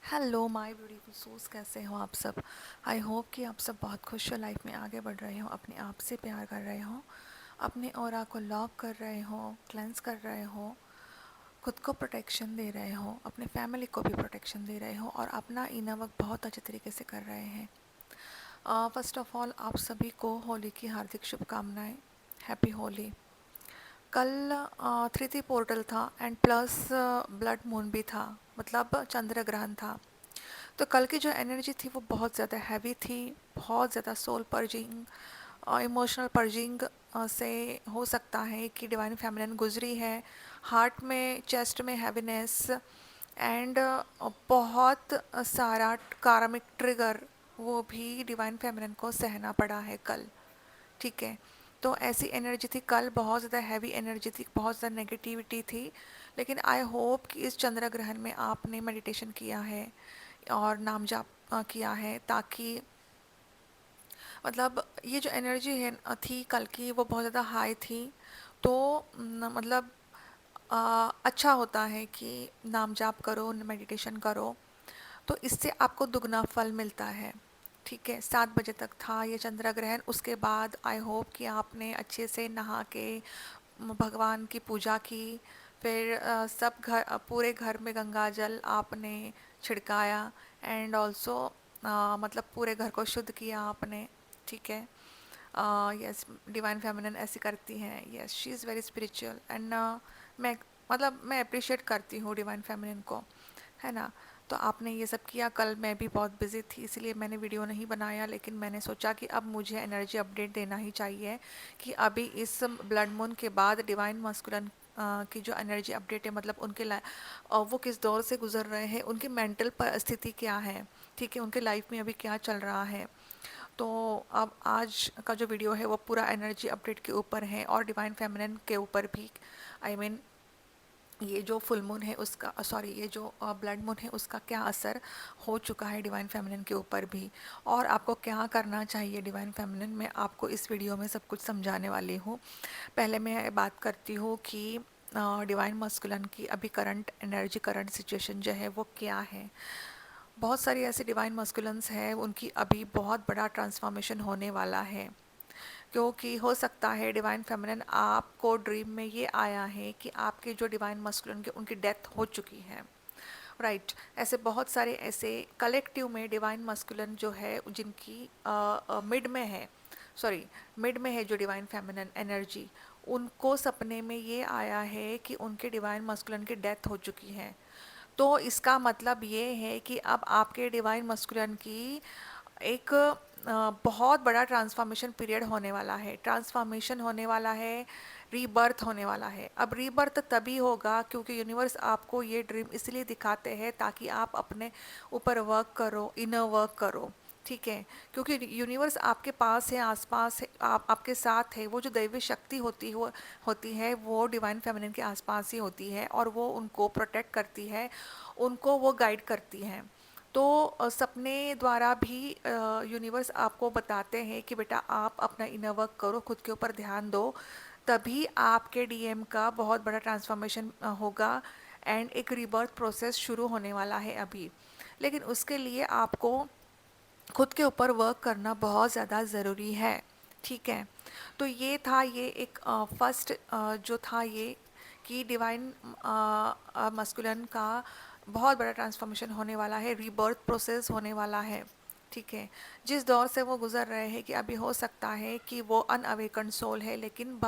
Hello my beautiful souls, कैसे हो आप सब। आई होप कि आप सब बहुत खुश हो, लाइफ में आगे बढ़ रहे हो, अपने आप से प्यार कर रहे हो, अपने ऑरा को लॉक कर रहे हो, क्लेंस कर रहे हो, खुद को प्रोटेक्शन दे रहे हो, अपने फैमिली को भी प्रोटेक्शन दे रहे हो और अपना इनर वर्क बहुत अच्छे तरीके से कर रहे हैं। फर्स्ट ऑफ ऑल आप सभी को होली की हार्दिक शुभकामनाएं। हैप्पी होली। कल थ्री पोर्टल था एंड प्लस ब्लड मून भी था, मतलब चंद्र ग्रहण था। तो कल की जो एनर्जी थी वो बहुत ज़्यादा हैवी थी, बहुत ज़्यादा सोल पर्जिंग, इमोशनल पर्जिंग से हो सकता है कि डिवाइन फेमिनिन गुजरी है। हार्ट में, चेस्ट में हैवीनेस एंड बहुत सारा कार्मिक ट्रिगर, वो भी डिवाइन फेमिनिन को सहना पड़ा है कल। ठीक है। तो ऐसी एनर्जी थी कल, बहुत ज़्यादा हैवी एनर्जी थी, बहुत ज़्यादा नेगेटिविटी थी। लेकिन आई होप कि इस चंद्र ग्रहण में आपने मेडिटेशन किया है और नाम जाप किया है, ताकि मतलब ये जो एनर्जी है थी कल की, वो बहुत ज़्यादा हाई थी। तो मतलब अच्छा होता है कि नाम जाप करो, मेडिटेशन करो, तो इससे आपको दुगना फल मिलता है। ठीक है। 7 बजे तक था ये चंद्र ग्रहण। उसके बाद आई होप कि आपने अच्छे से नहा के भगवान की पूजा की। फिर सब घर, पूरे घर में गंगा जल आपने छिड़काया एंड ऑल्सो मतलब पूरे घर को शुद्ध किया आपने। ठीक है। यस, डिवाइन फेमिनिन ऐसी करती हैं। Yes, she is very spiritual and मैं मतलब मैं अप्रिशिएट करती हूँ डिवाइन फेमिनिन को, है ना। तो आपने ये सब किया। कल मैं भी बहुत बिजी थी, इसलिए मैंने वीडियो नहीं बनाया, लेकिन मैंने सोचा कि अब मुझे एनर्जी अपडेट देना ही चाहिए कि अभी इस ब्लड मून के बाद डिवाइन मस्कुलन की जो एनर्जी अपडेट है, मतलब उनके वो किस दौर से गुजर रहे हैं, उनकी मेंटल परिस्थिति क्या है। ठीक है। उनके लाइफ में अभी क्या चल रहा है। तो अब आज का जो वीडियो है वो पूरा एनर्जी अपडेट के ऊपर है और डिवाइन फेमिनिन के ऊपर भी। आई मीन ये जो फुल मून है उसका, सॉरी, ये जो ब्लड मून है उसका क्या असर हो चुका है डिवाइन फेमिनिन के ऊपर भी, और आपको क्या करना चाहिए डिवाइन फेमिनिन में, आपको इस वीडियो में सब कुछ समझाने वाली हूँ। पहले मैं बात करती हूँ कि डिवाइन मस्कुलन की अभी करंट एनर्जी, करंट सिचुएशन जो है वो क्या है। बहुत सारी ऐसे डिवाइन मस्कुलेंस हैं, उनकी अभी बहुत बड़ा ट्रांसफॉर्मेशन होने वाला है। क्योंकि हो सकता है डिवाइन फेमिनिन आपको ड्रीम में ये आया है कि आपके जो डिवाइन मस्कुलिन के उनकी डेथ हो चुकी है। राइट। ऐसे बहुत सारे ऐसे कलेक्टिव में डिवाइन मस्कुलिन जो है जिनकी मिड में है, सॉरी, मिड में है जो डिवाइन फेमिनिन एनर्जी, उनको सपने में ये आया है कि उनके डिवाइन मस्कुलिन की डेथ हो चुकी है। तो इसका मतलब ये है कि अब आपके डिवाइन मस्कुलिन की एक बहुत बड़ा ट्रांसफॉर्मेशन पीरियड होने वाला है, ट्रांसफॉर्मेशन होने वाला है, रीबर्थ होने वाला है। अब रीबर्थ तभी होगा क्योंकि यूनिवर्स आपको ये ड्रीम इसलिए दिखाते हैं ताकि आप अपने ऊपर वर्क करो, इनर वर्क करो। ठीक है। क्योंकि यूनिवर्स आपके पास है, आसपास है, आपके साथ है। वो जो दैवी शक्ति होती है वो डिवाइन फेमिनिन के आसपास ही होती है और वो उनको प्रोटेक्ट करती है, उनको वो गाइड करती है। तो सपने द्वारा भी यूनिवर्स आपको बताते हैं कि बेटा आप अपना इनर वर्क करो, खुद के ऊपर ध्यान दो, तभी आपके डीएम का बहुत बड़ा ट्रांसफॉर्मेशन होगा एंड एक रीबर्थ प्रोसेस शुरू होने वाला है अभी। लेकिन उसके लिए आपको खुद के ऊपर वर्क करना बहुत ज़्यादा ज़रूरी है। ठीक है। तो ये था, ये एक फर्स्ट जो था ये कि डिवाइन मस्कुलिन का बहुत बड़ा ट्रांसफॉर्मेशन होने वाला है, रीबर्थ प्रोसेस होने वाला है। ठीक है। जिस दौर से वो गुजर रहे हैं कि अभी हो सकता है कि वो अनअवेकन सोल है, लेकिन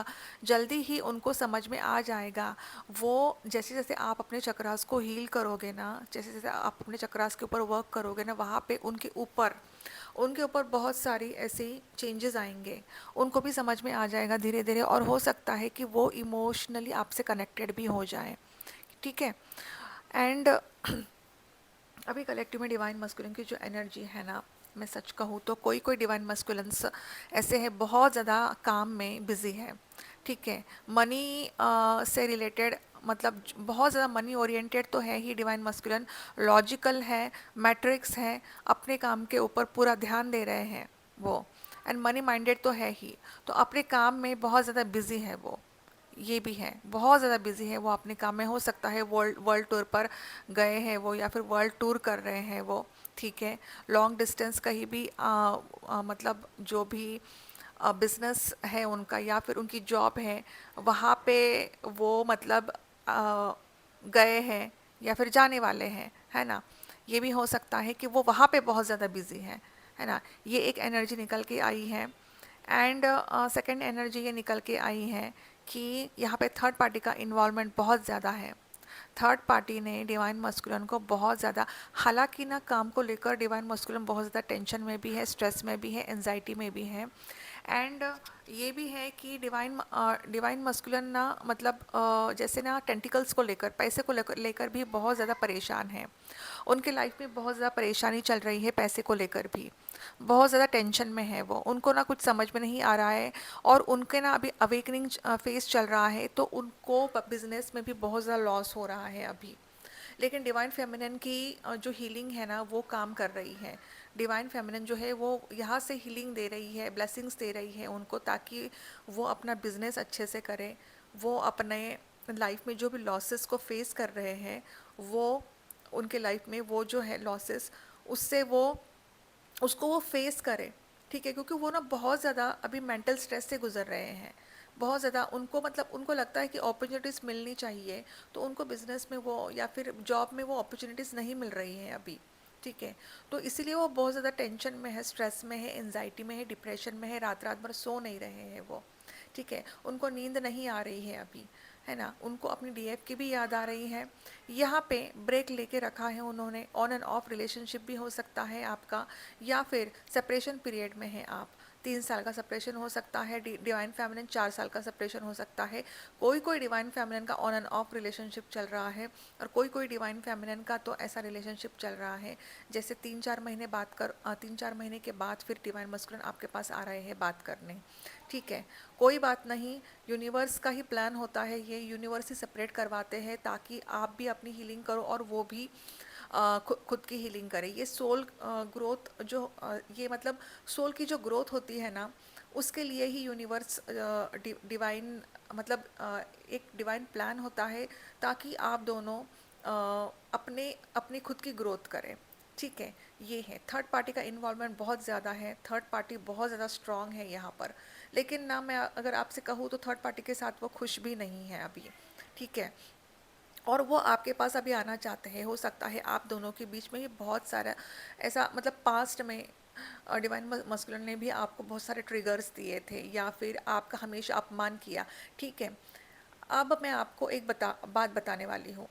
जल्दी ही उनको समझ में आ जाएगा। वो जैसे जैसे आप अपने चक्रास को हील करोगे ना, जैसे जैसे आप अपने चक्रास के ऊपर वर्क करोगे ना, वहाँ पे उनके ऊपर बहुत सारी ऐसी चेंजेस आएंगे, उनको भी समझ में आ जाएगा धीरे धीरे, और हो सकता है कि वो इमोशनली आपसे कनेक्टेड भी हो जाए। ठीक है। एंड अभी कलेक्टिव में डिवाइन मस्कुलिन की जो एनर्जी है ना, मैं सच कहूँ तो कोई कोई डिवाइन मस्कुलिन्स ऐसे है बहुत ज़्यादा काम में बिजी है। ठीक है। मनी से रिलेटेड, मतलब बहुत ज़्यादा मनी ओरिएंटेड तो है ही डिवाइन मस्कुलिन, लॉजिकल है, मैट्रिक्स है, अपने काम के ऊपर पूरा ध्यान दे रहे हैं वो, एंड मनी माइंडेड तो है ही, तो अपने काम में बहुत ज़्यादा बिजी है वो। ये भी है, बहुत ज़्यादा बिजी है वो अपने काम में। हो सकता है वर्ल्ड वर्ल्ड टूर पर गए हैं वो, या फिर वर्ल्ड टूर कर रहे हैं वो, ठीक है। लॉन्ग डिस्टेंस कहीं भी मतलब जो भी बिजनेस है उनका या फिर उनकी जॉब है, वहाँ पे वो मतलब गए हैं या फिर जाने वाले हैं, है ना। ये भी हो सकता है कि वो वहाँ पे बहुत ज़्यादा बिजी है ना। ये एक एनर्जी निकल के आई है। एंड सेकंड एनर्जी ये निकल के आई है कि यहाँ पे थर्ड पार्टी का इन्वॉल्वमेंट बहुत ज़्यादा है। थर्ड पार्टी ने डिवाइन मस्कुलिन को बहुत ज़्यादा, हालांकि ना काम को लेकर डिवाइन मस्कुलिन बहुत ज़्यादा टेंशन में भी है, स्ट्रेस में भी है, एंजाइटी में भी है। एंड ये भी है कि डिवाइन मस्कुलिन ना मतलब जैसे ना टेंटिकल्स को लेकर, पैसे को लेकर लेकर भी बहुत ज़्यादा परेशान है। उनके लाइफ में बहुत ज़्यादा परेशानी चल रही है, पैसे को लेकर भी बहुत ज़्यादा टेंशन में है वो। उनको ना कुछ समझ में नहीं आ रहा है, और उनके ना अभी अवेकनिंग फेज चल रहा है, तो उनको बिजनेस में भी बहुत ज़्यादा लॉस हो रहा है अभी। लेकिन डिवाइन फेमिनिन की जो हीलिंग है ना वो काम कर रही है। डिवाइन फेमिनिन जो है वो यहाँ से हीलिंग दे रही है, ब्लेसिंग्स दे रही है उनको, ताकि वो अपना बिजनेस अच्छे से करें। वो अपने लाइफ में जो भी लॉसेस को फेस कर रहे हैं, वो उनके लाइफ में वो जो है लॉसेस, उससे वो उसको वो फेस करे, ठीक है। क्योंकि वो ना बहुत ज़्यादा अभी मेंटल स्ट्रेस से गुजर रहे हैं, बहुत ज़्यादा। उनको मतलब उनको लगता है कि अपॉर्चुनिटीज़ मिलनी चाहिए, तो उनको बिजनेस में वो या फिर जॉब में वो अपॉर्चुनिटीज़ नहीं मिल रही हैं अभी, ठीक है। तो इसीलिए वो बहुत ज़्यादा टेंशन में है, स्ट्रेस में है, एनजाइटी में है, डिप्रेशन में है, रात रात भर सो नहीं रहे हैं वो, ठीक है। उनको नींद नहीं आ रही है अभी, है ना। उनको अपनी डीएफ की भी याद आ रही है। यहाँ पे ब्रेक लेके रखा है उन्होंने। ऑन एंड ऑफ रिलेशनशिप भी हो सकता है आपका, या फिर सेपरेशन पीरियड में है आप। 3 साल का सेपरेशन हो सकता है, डिवाइन फेमिनिन 4 साल का सेपरेशन हो सकता है। कोई कोई डिवाइन फेमिनिन का ऑन एंड ऑफ रिलेशनशिप चल रहा है, और कोई कोई डिवाइन फेमिनिन का तो ऐसा रिलेशनशिप चल रहा है जैसे 3-4 महीने बात कर 3-4 महीने के बाद फिर डिवाइन मस्कुलिन आपके पास आ रहे हैं बात करने, ठीक है। कोई बात नहीं, यूनिवर्स का ही प्लान होता है, ये यूनिवर्स ही सेपरेट करवाते हैं ताकि आप भी अपनी हीलिंग करो और वो भी खुद की हीलिंग करे। ये सोल ग्रोथ जो ये मतलब सोल की जो ग्रोथ होती है ना, उसके लिए ही यूनिवर्स डिवाइन मतलब एक डिवाइन प्लान होता है, ताकि आप दोनों अपने अपनी खुद की ग्रोथ करें, ठीक है। ये है, थर्ड पार्टी का इन्वॉल्वमेंट बहुत ज़्यादा है, थर्ड पार्टी बहुत ज़्यादा स्ट्रांग है यहाँ पर। लेकिन ना मैं अगर आपसे कहूँ तो थर्ड पार्टी के साथ वो खुश भी नहीं है अभी, ठीक है। और वो आपके पास अभी आना चाहते हैं। हो सकता है आप दोनों के बीच में ही बहुत सारा ऐसा मतलब पास्ट में डिवाइन मस्कुलिन ने भी आपको बहुत सारे ट्रिगर्स दिए थे, या फिर आपका हमेशा अपमान किया, ठीक है। अब मैं आपको एक बात बताने वाली हूँ।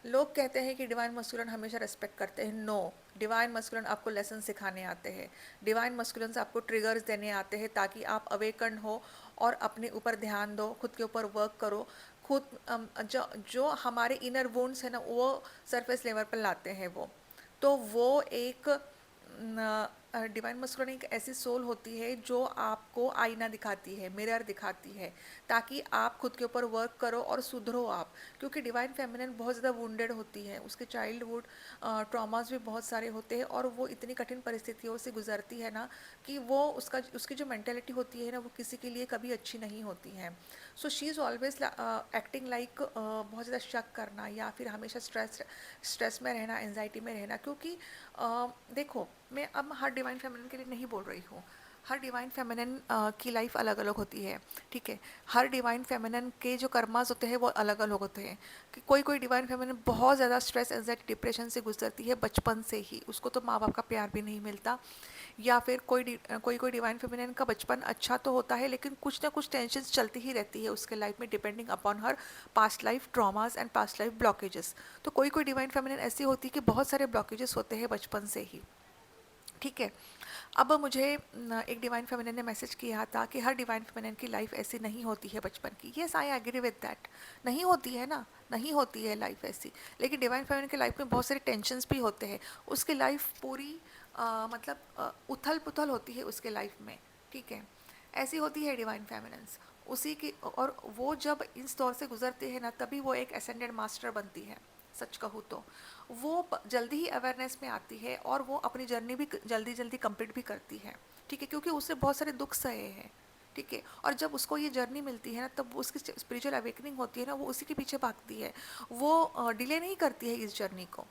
लोग कहते हैं कि डिवाइन मस्कुलिन हमेशा रिस्पेक्ट करते हैं। नो, डिवाइन मस्कुलिन आपको लेसन सिखाने आते हैं। डिवाइन मस्कुलिन से आपको ट्रिगर्स देने आते हैं ताकि आप अवेकन हो और अपने ऊपर ध्यान दो, खुद के ऊपर वर्क करो। खुद जो हमारे इनर वुंड्स है ना वो सरफेस लेवल पर लाते हैं वो। तो वो एक डिवाइन मस्कुलिन एक ऐसी सोल होती है जो आपको आईना दिखाती है, मिरर दिखाती है, ताकि आप खुद के ऊपर वर्क करो और सुधरो आप। क्योंकि डिवाइन फेमिनिन बहुत ज़्यादा वुंडेड होती है, उसके चाइल्डहुड ट्रॉमास भी बहुत सारे होते हैं, और वो इतनी कठिन परिस्थितियों से गुजरती है ना कि वो उसकी जो मेंटेलिटी होती है ना वो किसी के लिए कभी अच्छी नहीं होती है। So she is always acting like बहुत ज़्यादा शक करना, या फिर हमेशा स्ट्रेस में रहना, एनजाइटी में रहना। क्योंकि देखो, मैं अब हर डिवाइन फेमिनिन के लिए नहीं बोल रही हूँ। हर डिवाइन फेमिनिन की लाइफ अलग अलग होती है, ठीक है। हर डिवाइन फेमिनिन के जो कर्मास होते हैं वो अलग अलग होते हैं। कि कोई कोई डिवाइन फेमिनिन बहुत ज़्यादा स्ट्रेस, एंजाइटी, डिप्रेशन से गुजरती है बचपन से ही, उसको तो माँ बाप का प्यार भी नहीं मिलता। या फिर कोई डिवाइन फेमिनिन का बचपन अच्छा तो होता है, लेकिन कुछ ना कुछ टेंशन चलती ही रहती है उसके लाइफ में, depending upon her past life traumas and past life blockages. तो कोई कोई डिवाइन फेमिनिन ऐसी होती है कि बहुत सारे ब्लॉकेजेस होते हैं बचपन से ही, ठीक है। अब मुझे एक डिवाइन फेमिनिन ने मैसेज किया था कि हर डिवाइन फेमिनिन की लाइफ ऐसी नहीं होती है बचपन की। Yes, I agree with that. नहीं होती है ना, नहीं होती है लाइफ ऐसी। लेकिन डिवाइन फेमिनिन की लाइफ में बहुत सारे टेंशन्स भी होते हैं। उसकी लाइफ पूरी मतलब उथल पुथल होती है उसके लाइफ में, ठीक है। ऐसी होती है डिवाइन फेमिनिन्स उसी की। और वो जब इस दौर से गुजरती है ना, तभी वो एक असेंडेड मास्टर बनती है। सच कहूँ तो वो जल्दी ही अवेयरनेस में आती है, और वो अपनी जर्नी भी जल्दी जल्दी कंप्लीट भी करती है, ठीक है। क्योंकि उससे बहुत सारे दुख सहे हैं, ठीक है। और जब उसको ये जर्नी मिलती है ना, तब वो उसकी स्पिरिचुअल अवेकनिंग होती है ना, वो उसी के पीछे भागती है। वो डिले नहीं करती है इस जर्नी को,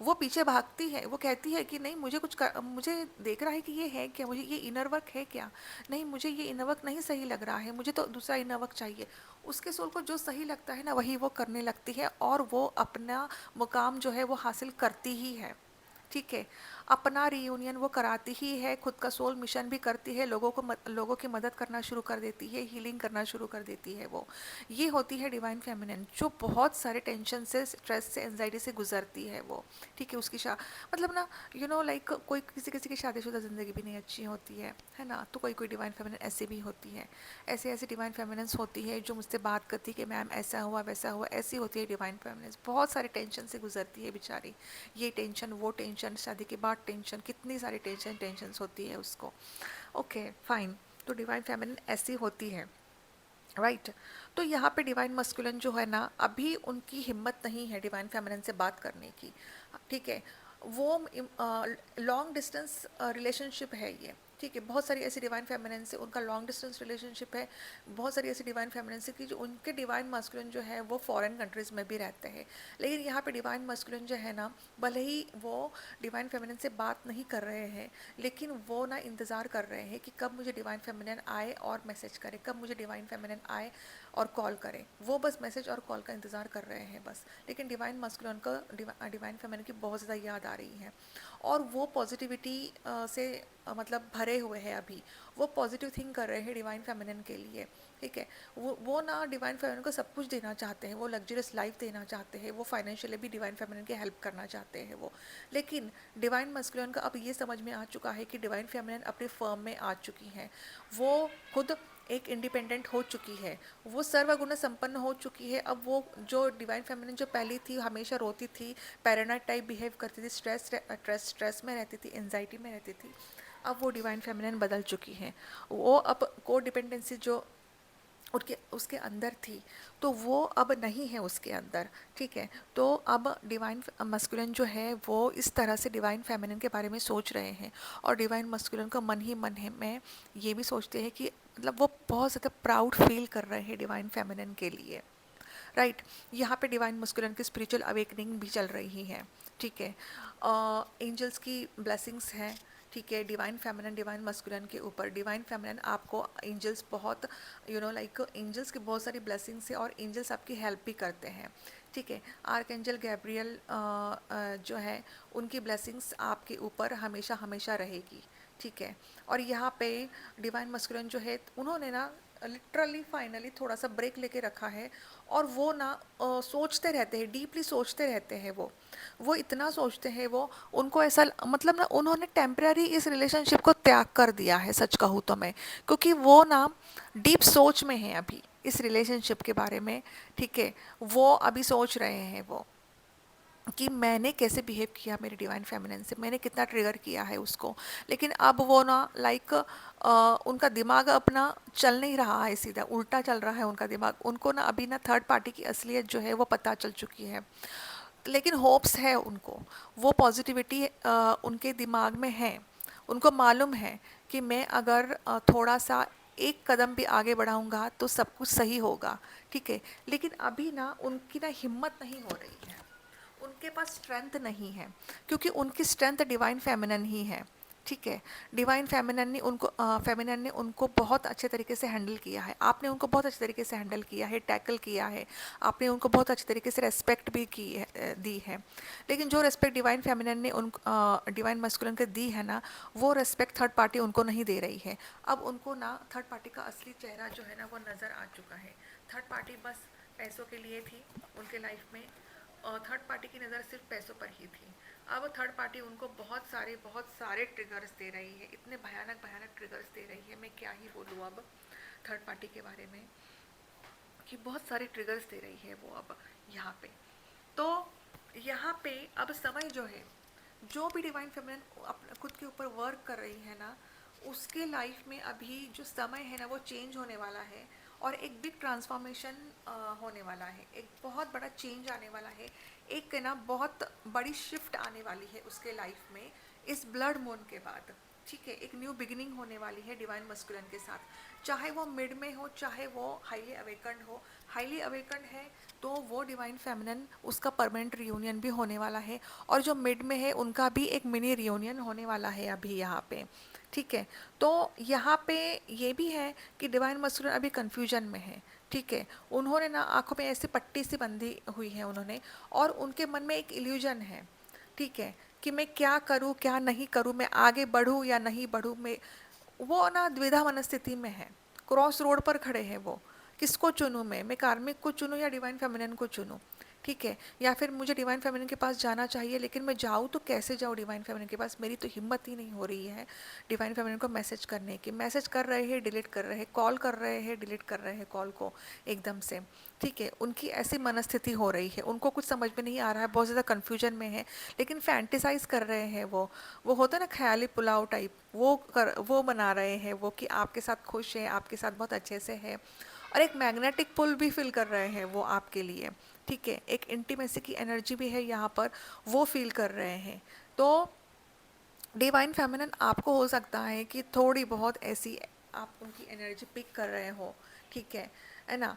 वो पीछे भागती है। वो कहती है कि नहीं, मुझे देख रहा है कि ये है क्या, मुझे ये इनर वर्क है क्या, नहीं मुझे ये इनर वर्क नहीं सही लग रहा है, मुझे तो दूसरा इनर वर्क चाहिए। उसके सोल को जो सही लगता है ना, वही वो करने लगती है, और वो अपना मुकाम जो है वो हासिल करती ही है। ठीक है। अपना रीयूनियन वो कराती ही है, खुद का सोल मिशन भी करती है, लोगों की मदद करना शुरू कर देती है, हीलिंग करना शुरू कर देती है वो। ये होती है डिवाइन फेमिनिन, जो बहुत सारे टेंशन से, स्ट्रेस से, एंजाइटी से गुजरती है वो। ठीक है। उसकी मतलब ना, लाइक कोई किसी किसी की शादीशुदा ज़िंदगी भी नहीं अच्छी होती है ना, तो कोई कोई डिवाइन फेमिनिन ऐसे भी होती है। ऐसे ऐसे डिवाइन फेमिनिन्स होती है जो मुझसे बात करती है कि मैम ऐसा हुआ वैसा हुआ, ऐसी होती है डिवाइन फेमिनिन्स। बहुत सारे टेंशन से गुजरती है बेचारी, ये टेंशन वो टेंशन, शादी के बाद टेंशन, कितनी सारी टेंशन होती है उसको। Okay fine. तो डिवाइन फेमिनिन ऐसी होती है, राइट। तो यहाँ पे डिवाइन मस्कुलिन जो है ना, अभी उनकी हिम्मत नहीं है डिवाइन फेमिनिन से बात करने की। ठीक है। वो लॉन्ग डिस्टेंस रिलेशनशिप है ये। ठीक है। बहुत सारी ऐसी डिवाइन फेमिनिन से उनका लॉन्ग डिस्टेंस रिलेशनशिप है। बहुत सारी ऐसी डिवाइन फेमिनिन से कि जो उनके डिवाइन मस्कुलिन जो है वो फॉरेन कंट्रीज़ में भी रहते हैं। लेकिन यहाँ पे डिवाइन मस्कुलिन जो है ना, भले ही वो डिवाइन फेमिनिन से बात नहीं कर रहे हैं, लेकिन वो ना इंतज़ार कर रहे हैं कि कब मुझे डिवाइन फेमिनिन आए और मैसेज करे, कब मुझे डिवाइन फेमिनिन आए और कॉल करे। वो बस मैसेज और कॉल का इंतज़ार कर रहे हैं बस। लेकिन डिवाइन मस्कुलिन को डिवाइन फेमिनिन की बहुत ज़्यादा याद आ रही है, और वो पॉजिटिविटी से मतलब भरे हुए हैं अभी। वो पॉजिटिव थिंक कर रहे हैं डिवाइन फेमिनिन के लिए। ठीक है। वो ना डिवाइन फेमिनिन को सब कुछ देना चाहते हैं, वो लग्जरियस लाइफ देना चाहते हैं, वो फाइनेंशियली भी डिवाइन फेमिनिन की हेल्प करना चाहते हैं वो। लेकिन डिवाइन मस्कुलिन का अब ये समझ में आ चुका है कि डिवाइन फेमिनिन अपने फर्म में आ चुकी हैं, वो खुद एक इंडिपेंडेंट हो चुकी है, वो सर्वगुण संपन्न हो चुकी है। अब वो जो डिवाइन फेमिनिन जो पहली थी, हमेशा रोती थी, पैरानाइड टाइप बिहेव करती थी, स्ट्रेस में रहती थी, एंजाइटी में रहती थी, अब वो डिवाइन फेमिनिन बदल चुकी हैं। वो अब को डिपेंडेंसी जो उसके उसके अंदर थी, तो वो अब नहीं है उसके अंदर। ठीक है। तो अब डिवाइन मस्कुलिन जो है वो इस तरह से डिवाइन फेमिनिन के बारे में सोच रहे हैं, और डिवाइन मस्कुलिन का मन ही मन है में ये भी सोचते हैं कि मतलब वो बहुत ज़्यादा प्राउड फील कर रहे हैं डिवाइन फेमिनिन के लिए, राइट। यहाँ पे डिवाइन मस्कुलिन की स्पिरिचुअल अवेकनिंग भी चल रही है। ठीक है। एंजल्स की ब्लेसिंग्स हैं। ठीक है। डिवाइन फेमिनिन डिवाइन मस्कुलिन के ऊपर, डिवाइन फेमिनिन आपको एंजल्स बहुत लाइक एंजल्स की बहुत सारी ब्लेसिंग्स है, और एंजल्स आपकी हेल्प भी करते हैं। ठीक है। आर्कएंजल गैब्रियल जो है, उनकी ब्लेसिंग्स आपके ऊपर हमेशा हमेशा रहेगी। ठीक है। और यहाँ पे डिवाइन मस्कुलिन जो है, उन्होंने ना लिटरली फाइनली थोड़ा सा ब्रेक लेके रखा है, और वो ना सोचते रहते हैं, डीपली सोचते रहते हैं वो इतना सोचते हैं वो। उनको ऐसा मतलब ना, उन्होंने टेम्पररी इस रिलेशनशिप को त्याग कर दिया है, सच कहूँ तो मैं, क्योंकि वो ना डीप सोच में है अभी इस रिलेशनशिप के बारे में। ठीक है। वो अभी सोच रहे हैं वो कि मैंने कैसे बिहेव किया मेरे डिवाइन फेमिनिन से, मैंने कितना ट्रिगर किया है उसको। लेकिन अब वो ना लाइक उनका दिमाग अपना चल नहीं रहा है, सीधा उल्टा चल रहा है उनका दिमाग। उनको ना अभी ना थर्ड पार्टी की असलियत जो है वो पता चल चुकी है, लेकिन होप्स है उनको, वो पॉजिटिविटी उनके दिमाग में है। उनको मालूम है कि मैं अगर थोड़ा सा एक कदम भी आगे बढ़ाऊंगा तो सब कुछ सही होगा। ठीक है। लेकिन अभी ना उनकी ना हिम्मत नहीं हो रही है, उनके पास स्ट्रेंथ नहीं है, क्योंकि उनकी स्ट्रेंथ डिवाइन फेमिनिन ही है। ठीक है। डिवाइन फेमिनिन ने उनको बहुत अच्छे तरीके से हैंडल किया है, आपने उनको बहुत अच्छे तरीके से हैंडल किया है, टैकल किया है, आपने उनको बहुत अच्छे तरीके से रेस्पेक्ट भी की है, दी है। लेकिन जो रेस्पेक्ट डिवाइन फेमिनिन ने उन डिवाइन मस्कुलिन को दी है ना, वो रेस्पेक्ट थर्ड पार्टी उनको नहीं दे रही है। अब उनको ना थर्ड पार्टी का असली चेहरा जो है ना वो नज़र आ चुका है। थर्ड पार्टी बस पैसों के लिए थी उनके लाइफ में, और थर्ड पार्टी की नज़र सिर्फ पैसों पर ही थी। अब थर्ड पार्टी उनको बहुत सारे ट्रिगर्स दे रही है, इतने भयानक भयानक ट्रिगर्स दे रही है, मैं क्या ही बोलूँ अब थर्ड पार्टी के बारे में, कि बहुत सारे ट्रिगर्स दे रही है वो अब यहाँ पे। तो यहाँ पे अब समय जो है, जो भी डिवाइन फेमिनिन अपना खुद के ऊपर वर्क कर रही है ना, उसके लाइफ में अभी जो समय है ना वो चेंज होने वाला है, और एक बिग ट्रांसफॉर्मेशन होने वाला है, एक बहुत बड़ा चेंज आने वाला है, एक ना बहुत बड़ी शिफ्ट आने वाली है उसके लाइफ में इस ब्लड मून के बाद। ठीक है, एक न्यू बिगिनिंग होने वाली है डिवाइन मस्कुलिन के साथ, चाहे वो मिड में हो चाहे वो हाईली अवेकन्ड हो। हाईली अवेकन्ड है तो वो डिवाइन फेमिनिन उसका परमानेंट रियूनियन भी होने वाला है, और जो मिड में है उनका भी एक मिनी रियूनियन होने वाला है अभी यहाँ पे। ठीक है, तो यहाँ पे ये भी है कि डिवाइन मस्कुलिन अभी कन्फ्यूजन में है। ठीक है, उन्होंने ना आंखों में ऐसी पट्टी सी बंधी हुई है उन्होंने, और उनके मन में एक इल्यूजन है। ठीक है, कि मैं क्या करूँ क्या नहीं करूँ, मैं आगे बढ़ूँ या नहीं बढ़ूँ, मैं वो ना द्विधा मनस्थिति में है, क्रॉस रोड पर खड़े हैं वो, किसको चुनूँ मैं कार्मिक को चुनूँ या डिवाइन फेमिनिन को चुनूँ। ठीक है, या फिर मुझे डिवाइन फेमिनिन के पास जाना चाहिए, लेकिन मैं जाऊँ तो कैसे जाऊँ डिवाइन फेमिनिन के पास, मेरी तो हिम्मत ही नहीं हो रही है डिवाइन फेमिनिन को मैसेज करने की। मैसेज कर रहे हैं डिलीट कर रहे हैं, कॉल कर रहे हैं डिलीट कर रहे हैं कॉल को एकदम से। ठीक है, उनकी ऐसी मनस्थिति हो रही है, उनको कुछ समझ में नहीं आ रहा है, बहुत ज़्यादा कन्फ्यूजन में है, लेकिन फैंटिसाइज कर रहे हैं वो होता है ना ख्याली पुलाव टाइप, वो बना रहे हैं वो, कि आपके साथ खुश है, आपके साथ बहुत अच्छे से है, और एक मैग्नेटिक पुल भी फील कर रहे हैं वो आपके लिए। ठीक है, एक इंटीमेसी की एनर्जी भी है यहाँ पर, वो फील कर रहे हैं। तो डिवाइन फेमिनिन आपको हो सकता है कि थोड़ी बहुत ऐसी आप उनकी एनर्जी पिक कर रहे हो। ठीक है ना,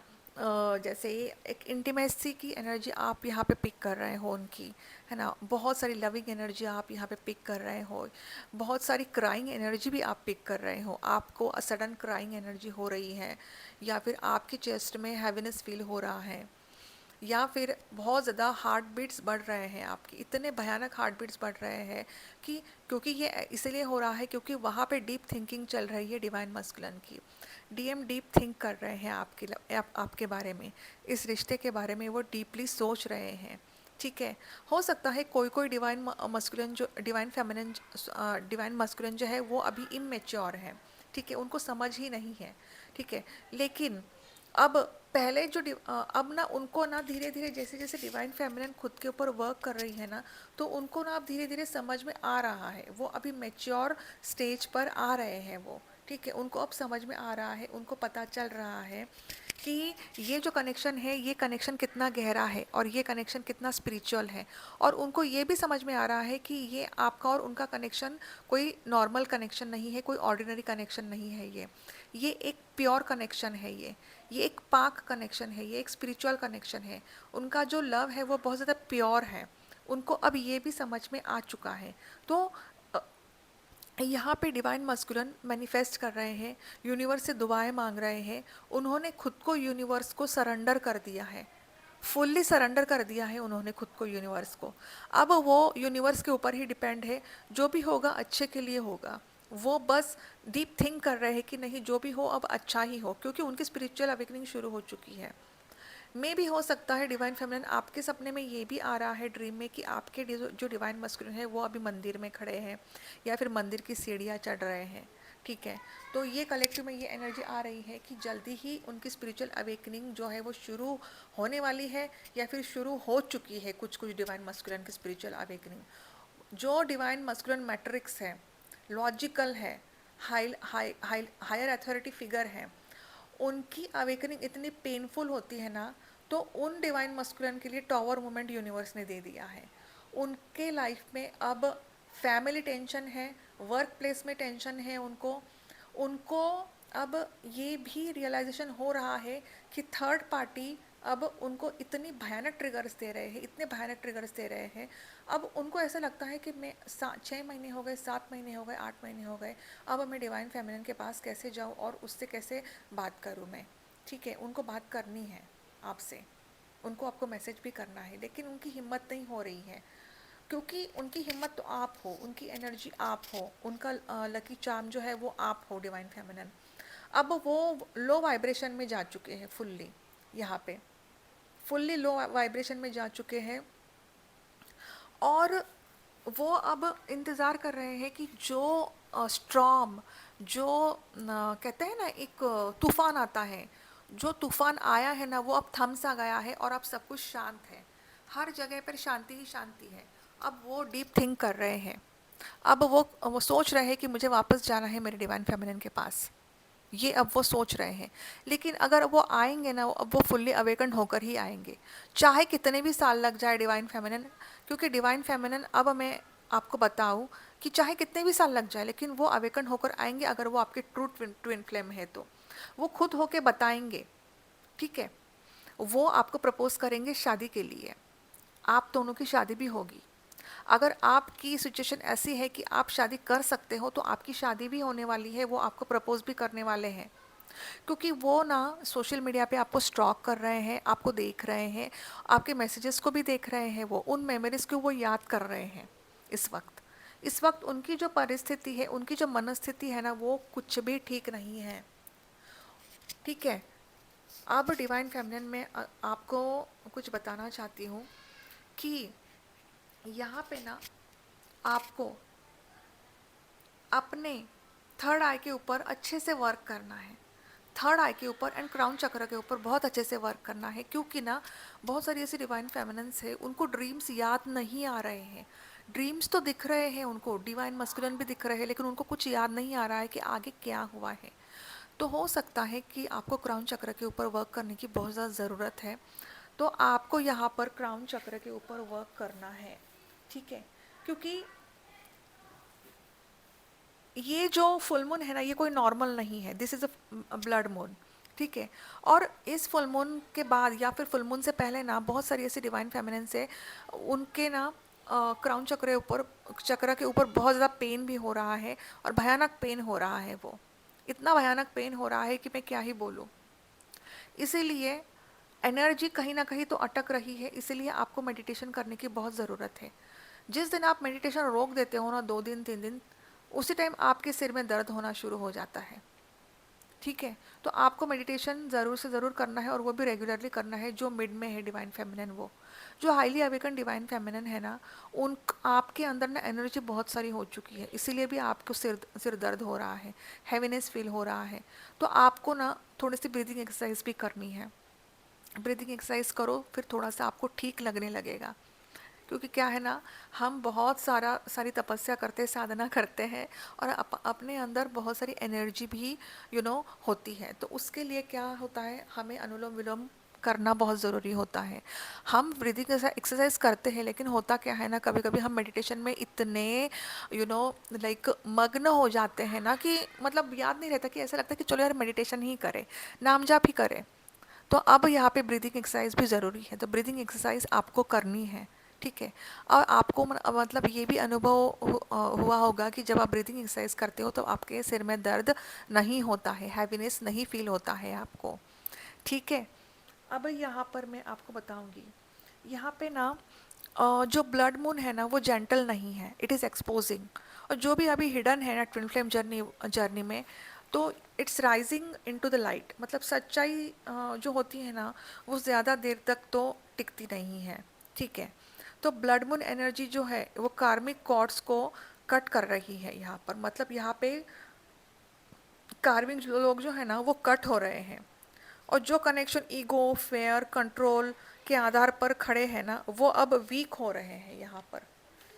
जैसे एक इंटीमेसी की एनर्जी आप यहाँ पे पिक कर रहे हो उनकी, है ना, बहुत सारी लविंग एनर्जी आप यहाँ पे पिक कर रहे हो, बहुत सारी क्राइंग एनर्जी भी आप पिक कर रहे हो, आपको सडन क्राइंग एनर्जी हो रही है, या फिर आपकी चेस्ट में हैवीनेस फील हो रहा है, या फिर बहुत ज़्यादा हार्ट बीट्स बढ़ रहे हैं आपकी, इतने भयानक हार्ट बीट्स बढ़ रहे हैं कि, क्योंकि ये इसलिए हो रहा है क्योंकि वहाँ पे डीप थिंकिंग चल रही है डिवाइन मस्कुलिन की। डीएम डीप थिंक कर रहे हैं आपके बारे में, इस रिश्ते के बारे में वो डीपली सोच रहे हैं। ठीक है, हो सकता है कोई कोई डिवाइन मस्कुलिन जो डिवाइन मस्कुलिन जो है वो अभी इमेच्योर है। ठीक है, उनको समझ ही नहीं है। ठीक है, लेकिन अब पहले अब ना उनको ना धीरे धीरे जैसे जैसे डिवाइन फेमिनिन खुद के ऊपर वर्क कर रही है ना, तो उनको ना अब धीरे धीरे समझ में आ रहा है, वो अभी मेच्योर स्टेज पर आ रहे हैं वो। ठीक है, उनको अब समझ में आ रहा है, उनको पता चल रहा है कि ये जो कनेक्शन है ये कनेक्शन कितना गहरा है और ये कनेक्शन कितना स्पिरिचुअल है, और उनको ये भी समझ में आ रहा है कि ये आपका और उनका कनेक्शन कोई नॉर्मल कनेक्शन नहीं है, कोई ऑर्डिनरी कनेक्शन नहीं है, ये एक प्योर कनेक्शन है, ये एक पाक कनेक्शन है, ये एक स्पिरिचुअल कनेक्शन है। उनका जो लव है वो बहुत ज़्यादा प्योर है, उनको अब ये भी समझ में आ चुका है। तो यहाँ पे डिवाइन मस्कुलिन मैनिफेस्ट कर रहे हैं, यूनिवर्स से दुआएं मांग रहे हैं, उन्होंने खुद को यूनिवर्स को सरेंडर कर दिया है, फुल्ली सरेंडर कर दिया है उन्होंने खुद को यूनिवर्स को। अब वो यूनिवर्स के ऊपर ही डिपेंड है, जो भी होगा अच्छे के लिए होगा। वो बस डीप थिंक कर रहे हैं कि नहीं जो भी हो अब अच्छा ही हो, क्योंकि उनकी स्पिरिचुअल अवेकनिंग शुरू हो चुकी है। मे भी हो सकता है डिवाइन फेमिनिन आपके सपने में ये भी आ रहा है ड्रीम में कि आपके जो डिवाइन मस्कुलिन है वो अभी मंदिर में खड़े हैं या फिर मंदिर की सीढ़ियाँ चढ़ रहे हैं। ठीक है, तो ये कलेक्टिव में ये एनर्जी आ रही है कि जल्दी ही उनकी स्पिरिचुअल अवेकनिंग जो है वो शुरू होने वाली है, या फिर शुरू हो चुकी है कुछ कुछ डिवाइन मस्कुलिन की स्पिरिचुअल अवेकनिंग। जो डिवाइन मस्कुलिन मैट्रिक्स है, लॉजिकल है, हायर अथॉरिटी फिगर है, उनकी अवेकनिंग इतनी पेनफुल होती है ना, तो उन डिवाइन मस्कुलिन के लिए टॉवर मोमेंट यूनिवर्स ने दे दिया है। उनके लाइफ में अब फैमिली टेंशन है, वर्क प्लेस में टेंशन है, उनको उनको अब ये भी रियलाइजेशन हो रहा है कि थर्ड पार्टी अब उनको इतनी भयानक ट्रिगर्स दे रहे हैं, इतने भयानक ट्रिगर्स दे रहे हैं। अब उनको ऐसा लगता है कि मैं 6 महीने हो गए, 7 महीने हो गए, 8 महीने हो गए, अब मैं डिवाइन फेमिनिन के पास कैसे जाऊँ और उससे कैसे बात करूँ मैं। ठीक है, उनको बात करनी है आपसे, उनको आपको मैसेज भी करना है, लेकिन उनकी हिम्मत नहीं हो रही है, क्योंकि उनकी हिम्मत तो आप हो, उनकी एनर्जी आप हो, उनका लकी चार्म जो है वो आप हो डिवाइन फेमिनिन। अब वो लो वाइब्रेशन में जा चुके हैं, यहाँ पे फुल्ली लो वाइब्रेशन में जा चुके हैं, और वो अब इंतज़ार कर रहे हैं कि जो स्ट्रॉम, जो कहते हैं ना एक तूफान आता है, जो तूफान आया है ना वो अब थम सा गया है और अब सब कुछ शांत है, हर जगह पर शांति ही शांति है। अब वो डीप थिंक कर रहे हैं, अब वो सोच रहे हैं कि मुझे वापस जाना है मेरे डिवाइन फेमिनिन के पास, ये अब वो सोच रहे हैं। लेकिन अगर वो आएंगे ना, अब वो फुल्ली अवेकन होकर ही आएंगे, चाहे कितने भी साल लग जाए डिवाइन फेमिनिन, क्योंकि डिवाइन फेमिनिन अब मैं आपको बताऊं कि चाहे कितने भी साल लग जाए, लेकिन वो अवेकन होकर आएंगे अगर वो आपके ट्रू ट्विन फ्लेम है तो वो खुद होके बताएंगे, ठीक है। वो आपको प्रपोज करेंगे शादी के लिए, आप दोनों की शादी भी होगी। अगर आपकी सिचुएशन ऐसी है कि आप शादी कर सकते हो तो आपकी शादी भी होने वाली है, वो आपको प्रपोज भी करने वाले हैं, क्योंकि वो ना सोशल मीडिया पे आपको स्टॉक कर रहे हैं, आपको देख रहे हैं, आपके मैसेजेस को भी देख रहे हैं, वो उन मेमोरीज को वो याद कर रहे हैं इस वक्त उनकी जो परिस्थिति है, उनकी जो मनस्थिति है ना, वो कुछ भी ठीक नहीं है, ठीक है। अब डिवाइन फेमिनिन में आपको कुछ बताना चाहती हूँ कि यहाँ पे ना आपको अपने थर्ड आई के ऊपर अच्छे से वर्क करना है, थर्ड आई के ऊपर एंड क्राउन चक्र के ऊपर बहुत अच्छे से वर्क करना है, क्योंकि ना बहुत सारी ऐसी डिवाइन फेमिनिन्स है, उनको ड्रीम्स याद नहीं आ रहे हैं। ड्रीम्स तो दिख रहे हैं उनको, डिवाइन मस्कुलिन भी दिख रहे हैं, लेकिन उनको कुछ याद नहीं आ रहा है कि आगे क्या हुआ है। तो हो सकता है कि आपको क्राउन चक्र के ऊपर वर्क करने की बहुत ज़्यादा ज़रूरत है, तो आपको यहाँ पर क्राउन चक्र के ऊपर वर्क करना है, ठीक है। क्योंकि ये जो फुल मून है ना, ये कोई नॉर्मल नहीं है, this is a blood moon, ठीक है। और इस फुल मून के बाद या फिर फुल मून से पहले ना बहुत सारी ऐसी डिवाइन फेमिनिन से उनके ना क्राउन चक्र के ऊपर बहुत ज़्यादा पेन भी हो रहा है, और भयानक पेन हो रहा है, वो इतना भयानक पेन हो रहा है कि मैं क्या ही बोलूँ। इसीलिए एनर्जी कहीं ना कहीं तो अटक रही है, इसीलिए आपको मेडिटेशन करने की बहुत ज़रूरत है। जिस दिन आप मेडिटेशन रोक देते हो ना, 2 दिन 3 दिन, उसी टाइम आपके सिर में दर्द होना शुरू हो जाता है, ठीक है। तो आपको मेडिटेशन ज़रूर से ज़रूर करना है, और वो भी रेगुलरली करना है। जो मिड में है डिवाइन फेमिनिन, वो जो हाईली अवेकन डिवाइन फेमिनिन है ना, उन आपके अंदर ना एनर्जी बहुत सारी हो चुकी है, इसीलिए भी आपको सिर दर्द हो रहा है, हैवीनेस फील हो रहा है। तो आपको ना थोड़ी सी ब्रीदिंग एक्सरसाइज भी करनी है। ब्रीदिंग एक्सरसाइज करो, फिर थोड़ा सा आपको ठीक लगने लगेगा। क्योंकि क्या है ना, हम बहुत सारी तपस्या करते, साधना करते हैं, और अपने अंदर बहुत सारी एनर्जी भी होती है। तो उसके लिए क्या होता है, हमें अनुलोम विलोम करना बहुत ज़रूरी होता है। हम ब्रीदिंग एक्सरसाइज करते हैं, लेकिन होता क्या है ना, कभी कभी हम मेडिटेशन में इतने लाइक मग्न हो जाते हैं ना, कि मतलब याद नहीं रहता, कि ऐसा लगता है कि चलो यार मेडिटेशन ही करें, नाम जाप ही करें। तो अब यहाँ पे ब्रीदिंग एक्सरसाइज भी ज़रूरी है, तो ब्रीदिंग एक्सरसाइज आपको करनी है, ठीक है। और आपको मतलब ये भी अनुभव हुआ होगा कि जब आप ब्रीदिंग एक्सरसाइज करते हो तो आपके सिर में दर्द नहीं होता है, हैवीनेस नहीं फील होता है आपको, ठीक है। अब यहाँ पर मैं आपको बताऊँगी, यहाँ पे ना जो ब्लड मून है ना, वो जेंटल नहीं है, इट इज़ एक्सपोजिंग। और जो भी अभी हिडन है ना ट्विन फ्लेम जर्नी में, तो it's rising into the light. मतलब सच्चाई जो होती है ना, वो ज़्यादा देर तक तो टिकती नहीं है, ठीक है। तो ब्लड मून एनर्जी जो है, वो कार्मिक कॉर्ड्स को कट कर रही है यहाँ पर। मतलब यहाँ पे कार्मिक लोग जो है ना, वो कट हो रहे हैं, और जो कनेक्शन ईगो, फेयर, कंट्रोल के आधार पर खड़े हैं ना, वो अब वीक हो रहे हैं यहाँ पर,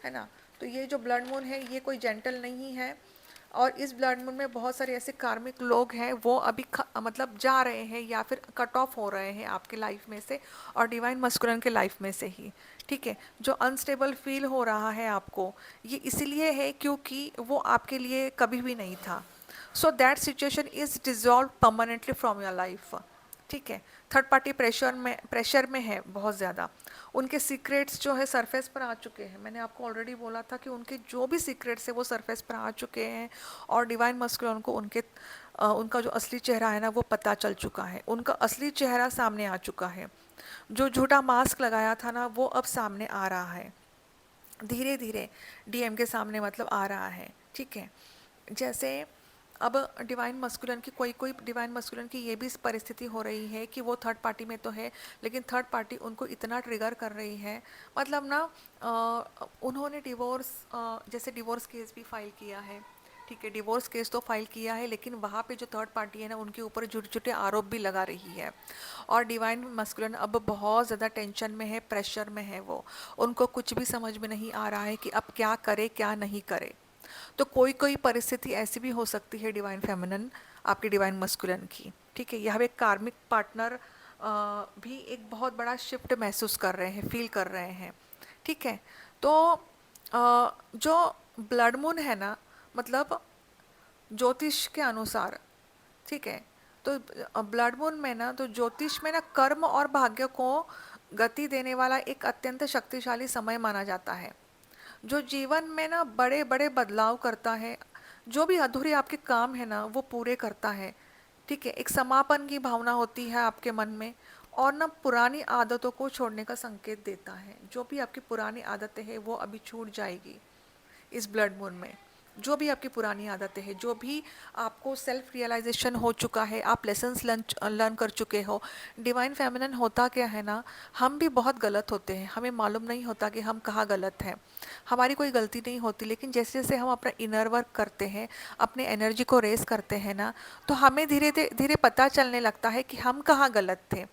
है ना। तो ये जो ब्लड मून है, ये कोई जेंटल नहीं है, और इस ब्लड मून में बहुत सारे ऐसे कार्मिक लोग हैं, वो अभी मतलब जा रहे हैं, या फिर कट ऑफ हो रहे हैं आपके लाइफ में से, और डिवाइन मस्कुलिन के लाइफ में से ही, ठीक है। जो अनस्टेबल फील हो रहा है आपको, ये इसलिए है क्योंकि वो आपके लिए कभी भी नहीं था। So that situation is dissolve permanently from your life, ठीक है। थर्ड पार्टी प्रेशर में है बहुत ज़्यादा। उनके सीक्रेट्स जो है सरफेस पर आ चुके हैं। मैंने आपको ऑलरेडी बोला था कि उनके जो भी सीक्रेट्स है वो सरफेस पर आ चुके हैं, और डिवाइन मस्कुलिन को उनका जो असली चेहरा है ना, वो पता चल चुका है। उनका असली चेहरा सामने आ चुका है। जो झूठा मास्क लगाया था ना, वो अब सामने आ रहा है, धीरे धीरे डीएम के सामने मतलब आ रहा है, ठीक है। जैसे अब डिवाइन मस्कुलिन की कोई कोई डिवाइन मस्कुलिन की ये भी परिस्थिति हो रही है कि वो थर्ड पार्टी में तो है, लेकिन थर्ड पार्टी उनको इतना ट्रिगर कर रही है, मतलब ना उन्होंने जैसे डिवोर्स केस भी फाइल किया है, ठीक है। डिवोर्स केस तो फाइल किया है, लेकिन वहाँ पे जो थर्ड पार्टी है ना, उनके ऊपर झूठे झूठे आरोप भी लगा रही है। और डिवाइन मस्कुलिन अब बहुत ज़्यादा टेंशन में है, प्रेशर में है, वो उनको कुछ भी समझ में नहीं आ रहा है कि अब क्या करे क्या नहीं करे। तो कोई कोई परिस्थिति ऐसी भी हो सकती है डिवाइन फेमिनिन आपके डिवाइन मस्कुलिन की, ठीक है। यह एक कार्मिक पार्टनर भी एक बहुत बड़ा शिफ्ट महसूस कर रहे हैं, फील कर रहे हैं, ठीक है। तो जो ब्लड मून है ना, मतलब ज्योतिष के अनुसार, ठीक है, तो ब्लड मून में ना, तो ज्योतिष में ना कर्म और भाग्य को गति देने वाला एक अत्यंत शक्तिशाली समय माना जाता है, जो जीवन में ना बड़े बड़े बदलाव करता है। जो भी अधूरे आपके काम है ना वो पूरे करता है, ठीक है। एक समापन की भावना होती है आपके मन में, और ना पुरानी आदतों को छोड़ने का संकेत देता है। जो भी आपकी पुरानी आदतें हैं वो अभी छूट जाएगी इस ब्लड मून में। जो भी आपकी पुरानी आदतें हैं, जो भी आपको सेल्फ रियलाइजेशन हो चुका है, आप लेसन्स लर्न कर चुके हो। डिवाइन फेमिनिन होता क्या है ना, हम भी बहुत गलत होते हैं, हमें मालूम नहीं होता कि हम कहाँ गलत हैं, हमारी कोई गलती नहीं होती, लेकिन जैसे जैसे हम अपना इनर वर्क करते हैं, अपने एनर्जी को रेस करते हैं ना, तो हमें धीरे धीरे पता चलने लगता है कि हम कहाँ गलत थे।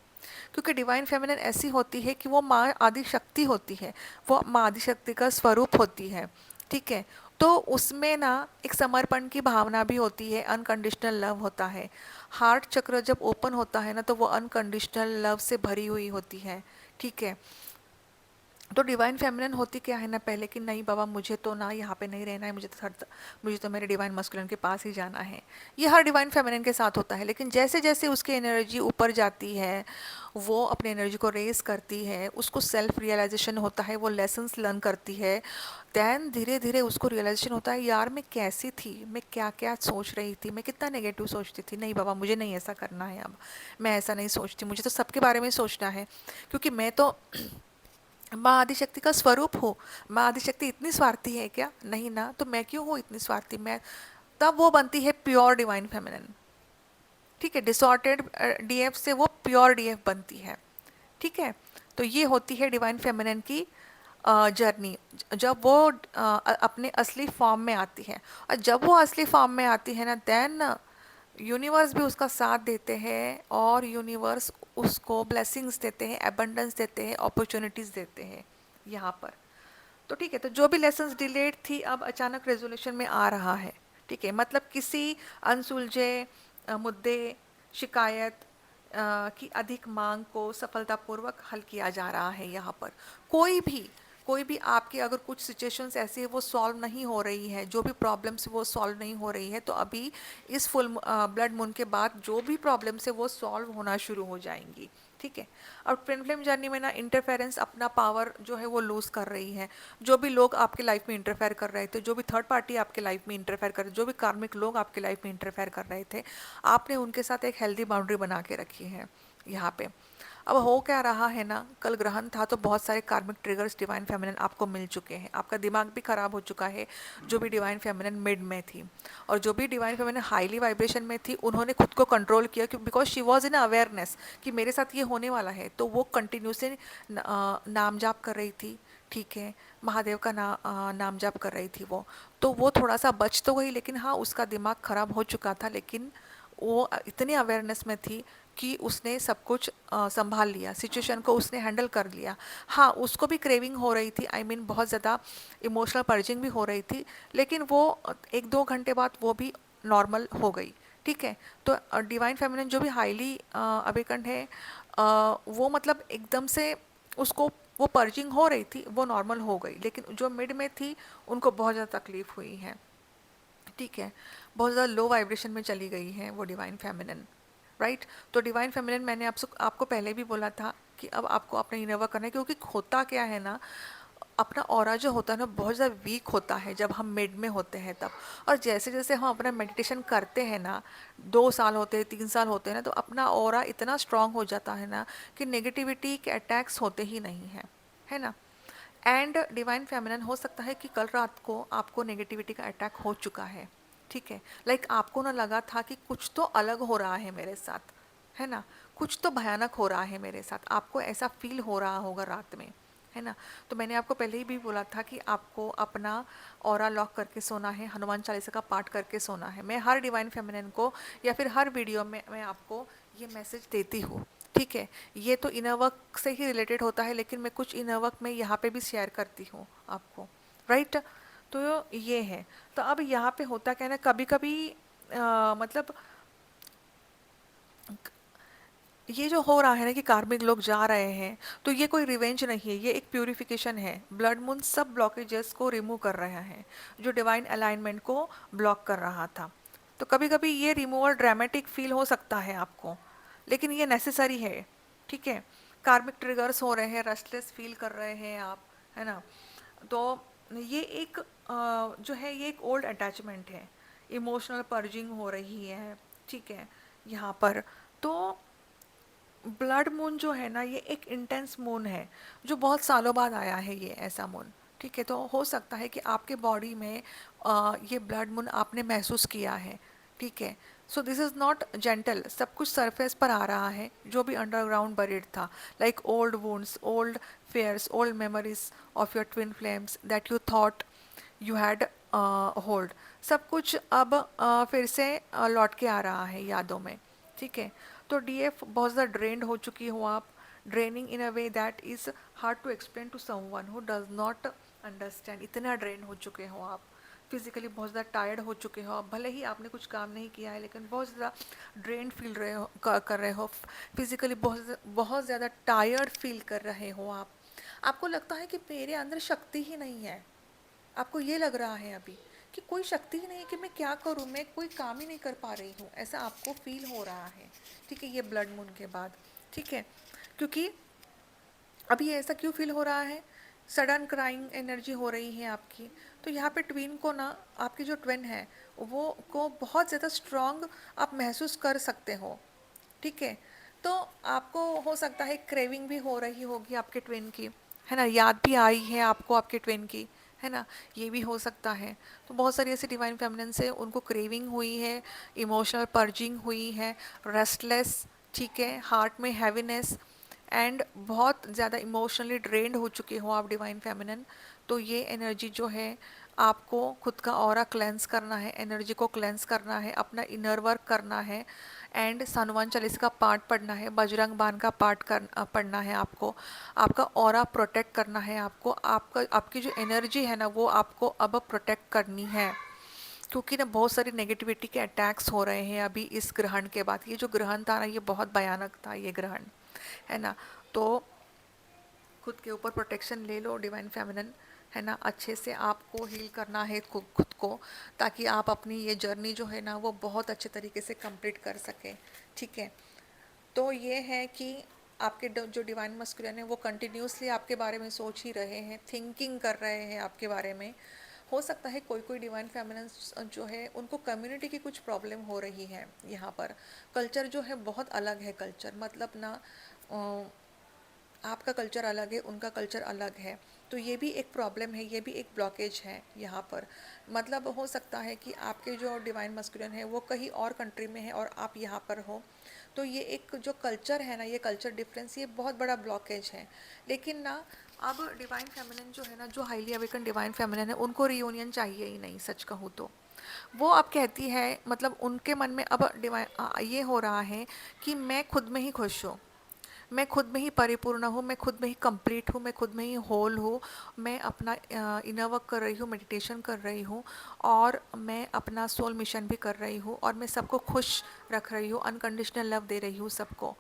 क्योंकि डिवाइन फेमिनिन ऐसी होती है कि वो माँ आदि शक्ति होती है, वो माँ आदि शक्ति का स्वरूप होती है, ठीक है। तो उसमें ना एक समर्पण की भावना भी होती है, अनकंडीशनल लव होता है। हार्ट चक्र जब ओपन होता है ना, तो वो अनकंडीशनल लव से भरी हुई होती है, ठीक है। तो डिवाइन फेमिनिन होती क्या है ना, पहले कि नहीं बाबा मुझे तो ना यहाँ पे नहीं रहना है, मुझे तो मेरे डिवाइन मस्कुलिन के पास ही जाना है। ये हर डिवाइन फेमिनिन के साथ होता है, लेकिन जैसे जैसे उसकी एनर्जी ऊपर जाती है, वो अपनी एनर्जी को रेस करती है, उसको सेल्फ रियलाइजेशन होता है, वो लेसन्स लर्न करती है, दैन धीरे धीरे उसको रियलाइजेशन होता है, यार मैं कैसी थी, मैं क्या क्या सोच रही थी, मैं कितना नेगेटिव सोचती थी, नहीं बाबा मुझे नहीं ऐसा करना है अब, मैं ऐसा नहीं सोचती, मुझे तो सबके बारे में सोचना है, क्योंकि मैं तो माँ आदिशक्ति का स्वरूप हो। माँ आदिशक्ति इतनी स्वार्थी है क्या? नहीं ना, तो मैं क्यों हूँ इतनी स्वार्थी? मैं तब वो बनती है प्योर डिवाइन फेमिनिन, ठीक है। डिसऑर्डेड डीएफ से वो प्योर डीएफ बनती है, ठीक है। तो ये होती है डिवाइन फेमिनिन की जर्नी, जब वो अपने असली फॉर्म में आती है। और जब वो असली फॉर्म में आती है ना, देन यूनिवर्स भी उसका साथ देते हैं, और यूनिवर्स उसको ब्लेसिंग्स देते हैं, एबंडेंस देते हैं, अपॉर्चुनिटीज़ देते हैं यहाँ पर। तो ठीक है, तो जो भी लेसन्स डिलेड थी अब अचानक रेजोल्यूशन में आ रहा है, ठीक है। मतलब किसी अनसुलझे मुद्दे, शिकायत की अधिक मांग को सफलतापूर्वक हल किया जा रहा है यहाँ पर। कोई भी कोई भी आपकी अगर कुछ सिचुएशंस ऐसी है वो सॉल्व नहीं हो रही है, जो भी प्रॉब्लम्स वो सॉल्व नहीं हो रही है, तो अभी इस फुल ब्लड मून के बाद जो भी प्रॉब्लम्स है वो सॉल्व होना शुरू हो जाएंगी, ठीक है। और ट्विन फ्लेम जर्नी में ना इंटरफेरेंस अपना पावर जो है वो लूज कर रही है। जो भी लोग आपके लाइफ में इंटरफेयर कर रहे थे, जो भी थर्ड पार्टी आपके लाइफ में इंटरफेयर कर रहे, जो भी कार्मिक लोग आपके लाइफ में इंटरफेयर कर रहे थे, आपने उनके साथ एक हेल्दी बाउंड्री बना के रखी है यहाँ पे। अब हो क्या रहा है ना, कल ग्रहण था तो बहुत सारे कार्मिक ट्रिगर्स डिवाइन फेमिनिन आपको मिल चुके हैं, आपका दिमाग भी खराब हो चुका है। जो भी डिवाइन फेमिनिन मिड में थी, और जो भी डिवाइन फेमिनिन हाईली वाइब्रेशन में थी, उन्होंने खुद को कंट्रोल किया, क्योंकि because she was in awareness कि मेरे साथ ये होने वाला है, तो वो कंटिन्यूसली नाम जाप कर रही थी, ठीक है। महादेव का नाम जाप कर रही थी वो, तो वो थोड़ा सा बच तो गई, लेकिन हाँ उसका दिमाग खराब हो चुका था, लेकिन वो इतनी अवेयरनेस में थी कि उसने सब कुछ संभाल लिया, सिचुएशन को उसने हैंडल कर लिया। हाँ उसको भी क्रेविंग हो रही थी, आई मीन बहुत ज़्यादा इमोशनल पर्जिंग भी हो रही थी, लेकिन वो 1-2 घंटे बाद वो भी नॉर्मल हो गई, ठीक है। तो डिवाइन फेमिनिन जो भी हाईली अवेकंड है, वो मतलब एकदम से उसको वो पर्जिंग हो रही थी, वो नॉर्मल हो गई, लेकिन जो मिड में थी उनको बहुत ज़्यादा तकलीफ हुई है, ठीक है। बहुत ज़्यादा लो वाइब्रेशन में चली गई है वो डिवाइन फेमिनिन, राइट। तो डिवाइन फेमिनिन मैंने आपको पहले भी बोला था कि अब आपको अपना इनर वर्क करना है, क्योंकि होता क्या है ना, अपना ऑरा जो होता है ना बहुत ज़्यादा वीक होता है जब हम मिड में होते हैं तब। और जैसे जैसे हम अपना मेडिटेशन करते हैं ना, 2 साल होते हैं, 3 साल होते हैं ना, तो अपना ऑरा इतना स्ट्रांग हो जाता है ना कि नेगेटिविटी के अटैक्स होते ही नहीं हैं, है ना। एंड डिवाइन फेमिनिन हो सकता है कि कल रात को आपको नेगेटिविटी का अटैक हो चुका है, ठीक है। लाइक आपको ना लगा था कि कुछ तो अलग हो रहा है मेरे साथ, है ना, कुछ तो भयानक हो रहा है मेरे साथ, आपको ऐसा फील हो रहा होगा रात में, है ना। तो मैंने आपको पहले ही भी बोला था कि आपको अपना ऑरा लॉक करके सोना है, हनुमान चालीसा का पाठ करके सोना है। मैं हर डिवाइन फेमिनिन को या फिर हर वीडियो में मैं आपको ये मैसेज देती हूँ, ठीक है। ये तो इनर वर्क से ही रिलेटेड होता है, लेकिन मैं कुछ इनर वर्क में यहाँ पे भी शेयर करती हूँ आपको, राइट। तो ये है। तो अब यहाँ पे होता क्या है ना, कभी कभी मतलब ये जो हो रहा है ना कि कार्मिक लोग जा रहे हैं, तो ये कोई रिवेंज नहीं है, ये एक प्यूरिफिकेशन है। ब्लड मून सब ब्लॉकेजेस को रिमूव कर रहा है, जो डिवाइन अलाइनमेंट को ब्लॉक कर रहा था। तो कभी कभी ये रिमूवल ड्रामेटिक फील हो सकता है आपको, लेकिन ये नेसेसरी है। ठीक है, कार्मिक ट्रिगर्स हो रहे हैं, रेस्टलेस फील कर रहे हैं आप, है ना। तो ये एक जो है ये एक ओल्ड अटैचमेंट है, इमोशनल पर्जिंग हो रही है। ठीक है, यहाँ पर तो ब्लड मून जो है ना, ये एक इंटेंस मून है, जो बहुत सालों बाद आया है ये ऐसा मून। ठीक है, तो हो सकता है कि आपके बॉडी में ये ब्लड मून आपने महसूस किया है। ठीक है, so this is not gentle, सब कुछ सरफेस पर आ रहा है जो भी अंडरग्राउंड बरीड था, like old wounds, old fears, old memories of your twin flames that you thought you had hold. सब कुछ अब फिर से लौट के आ रहा है यादों में। ठीक है, तो डीएफ बहुत ज़्यादा ड्रेन्ड हो चुकी हो आप, draining in a way that is hard to explain to someone who does not understand. इतना ड्रेन हो चुके हो आप, फिजिकली बहुत ज़्यादा टायर्ड हो चुके हो आप, भले ही आपने कुछ काम नहीं किया है लेकिन बहुत ज़्यादा ड्रेन फील रहे हो कर रहे हो, फिजिकली बहुत ज़्यादा टायर्ड फील कर रहे हो आप। आपको लगता है कि मेरे अंदर शक्ति ही नहीं है, आपको ये लग रहा है अभी कि कोई शक्ति ही नहीं, कि मैं क्या करूँ, मैं कोई काम ही नहीं कर पा रही हूँ, ऐसा आपको फील हो रहा है। ठीक है, ये ब्लड मून के बाद। ठीक है, क्योंकि अभी ऐसा क्यों फील हो रहा है, सडन क्राइंग एनर्जी हो रही है आपकी। तो यहाँ पे ट्विन को ना, आपकी जो ट्विन है वो को बहुत ज़्यादा स्ट्रॉन्ग आप महसूस कर सकते हो। ठीक है, तो आपको हो सकता है क्रेविंग भी हो रही होगी आपके ट्विन की, है ना, याद भी आई है आपको आपके ट्विन की, है ना, ये भी हो सकता है। तो बहुत सारी ऐसी डिवाइन फेमिनिन से उनको क्रेविंग हुई है, इमोशनल पर्जिंग हुई है, रेस्टलेस, ठीक है, हार्ट में हैवीनेस, एंड बहुत ज़्यादा इमोशनली ड्रेन्ड हो चुके हो आप डिवाइन फेमिनिन। तो ये एनर्जी जो है, आपको खुद का ऑरा क्लेंस करना है, एनर्जी को क्लेंस करना है, अपना इनर वर्क करना है, एंड हनुमान चालीसा का पाठ पढ़ना है, बजरंग बाण का पाठ पढ़ना है आपको, आपका ऑरा प्रोटेक्ट करना है आपको, आपका आपकी जो एनर्जी है ना वो आपको अब प्रोटेक्ट करनी है। क्योंकि ना बहुत सारी नेगेटिविटी के अटैक्स हो रहे हैं अभी इस ग्रहण के बाद। ये जो ग्रहण था ना, ये बहुत भयानक था ये ग्रहण, है ना। तो खुद के ऊपर प्रोटेक्शन ले लो डिवाइन फेमिनिन, है ना, अच्छे से आपको हील करना है खुद को, ताकि आप अपनी ये जर्नी जो है ना वो बहुत अच्छे तरीके से कंप्लीट कर सकें। ठीक है, तो ये है कि आपके जो डिवाइन मस्कुलिन है वो कंटिन्यूसली आपके बारे में सोच ही रहे हैं, थिंकिंग कर रहे हैं आपके बारे में। हो सकता है कोई कोई डिवाइन फेमिनिन जो है उनको कम्युनिटी की कुछ प्रॉब्लम हो रही है यहाँ पर। कल्चर जो है बहुत अलग है, कल्चर मतलब ना आपका कल्चर अलग है, उनका कल्चर अलग है। तो ये भी एक प्रॉब्लम है, ये भी एक ब्लॉकेज है यहाँ पर। मतलब हो सकता है कि आपके जो डिवाइन मस्कुलिन है वो कहीं और कंट्री में है और आप यहाँ पर हो। तो ये एक जो कल्चर है ना, ये कल्चर डिफरेंस, ये बहुत बड़ा ब्लॉकेज है। लेकिन ना अब डिवाइन फेमिनिन जो है ना, जो हाईली अवेकन डिवाइन फेमिनिन है, उनको रियूनियन चाहिए ही नहीं, सच कहूँ तो। वो अब कहती है, मतलब उनके मन में अब डिवाइन ये हो रहा है कि मैं खुद में ही खुश हूँ, मैं खुद में ही परिपूर्ण हूँ, मैं खुद में ही कंप्लीट हूँ, मैं खुद में ही होल हूँ। मैं अपना इनर वर्क कर रही हूँ, मेडिटेशन कर रही हूँ, और मैं अपना सोल मिशन भी कर रही हूँ, और मैं सबको खुश रख रही हूँ, अनकंडीशनल लव दे रही हूँ सबको।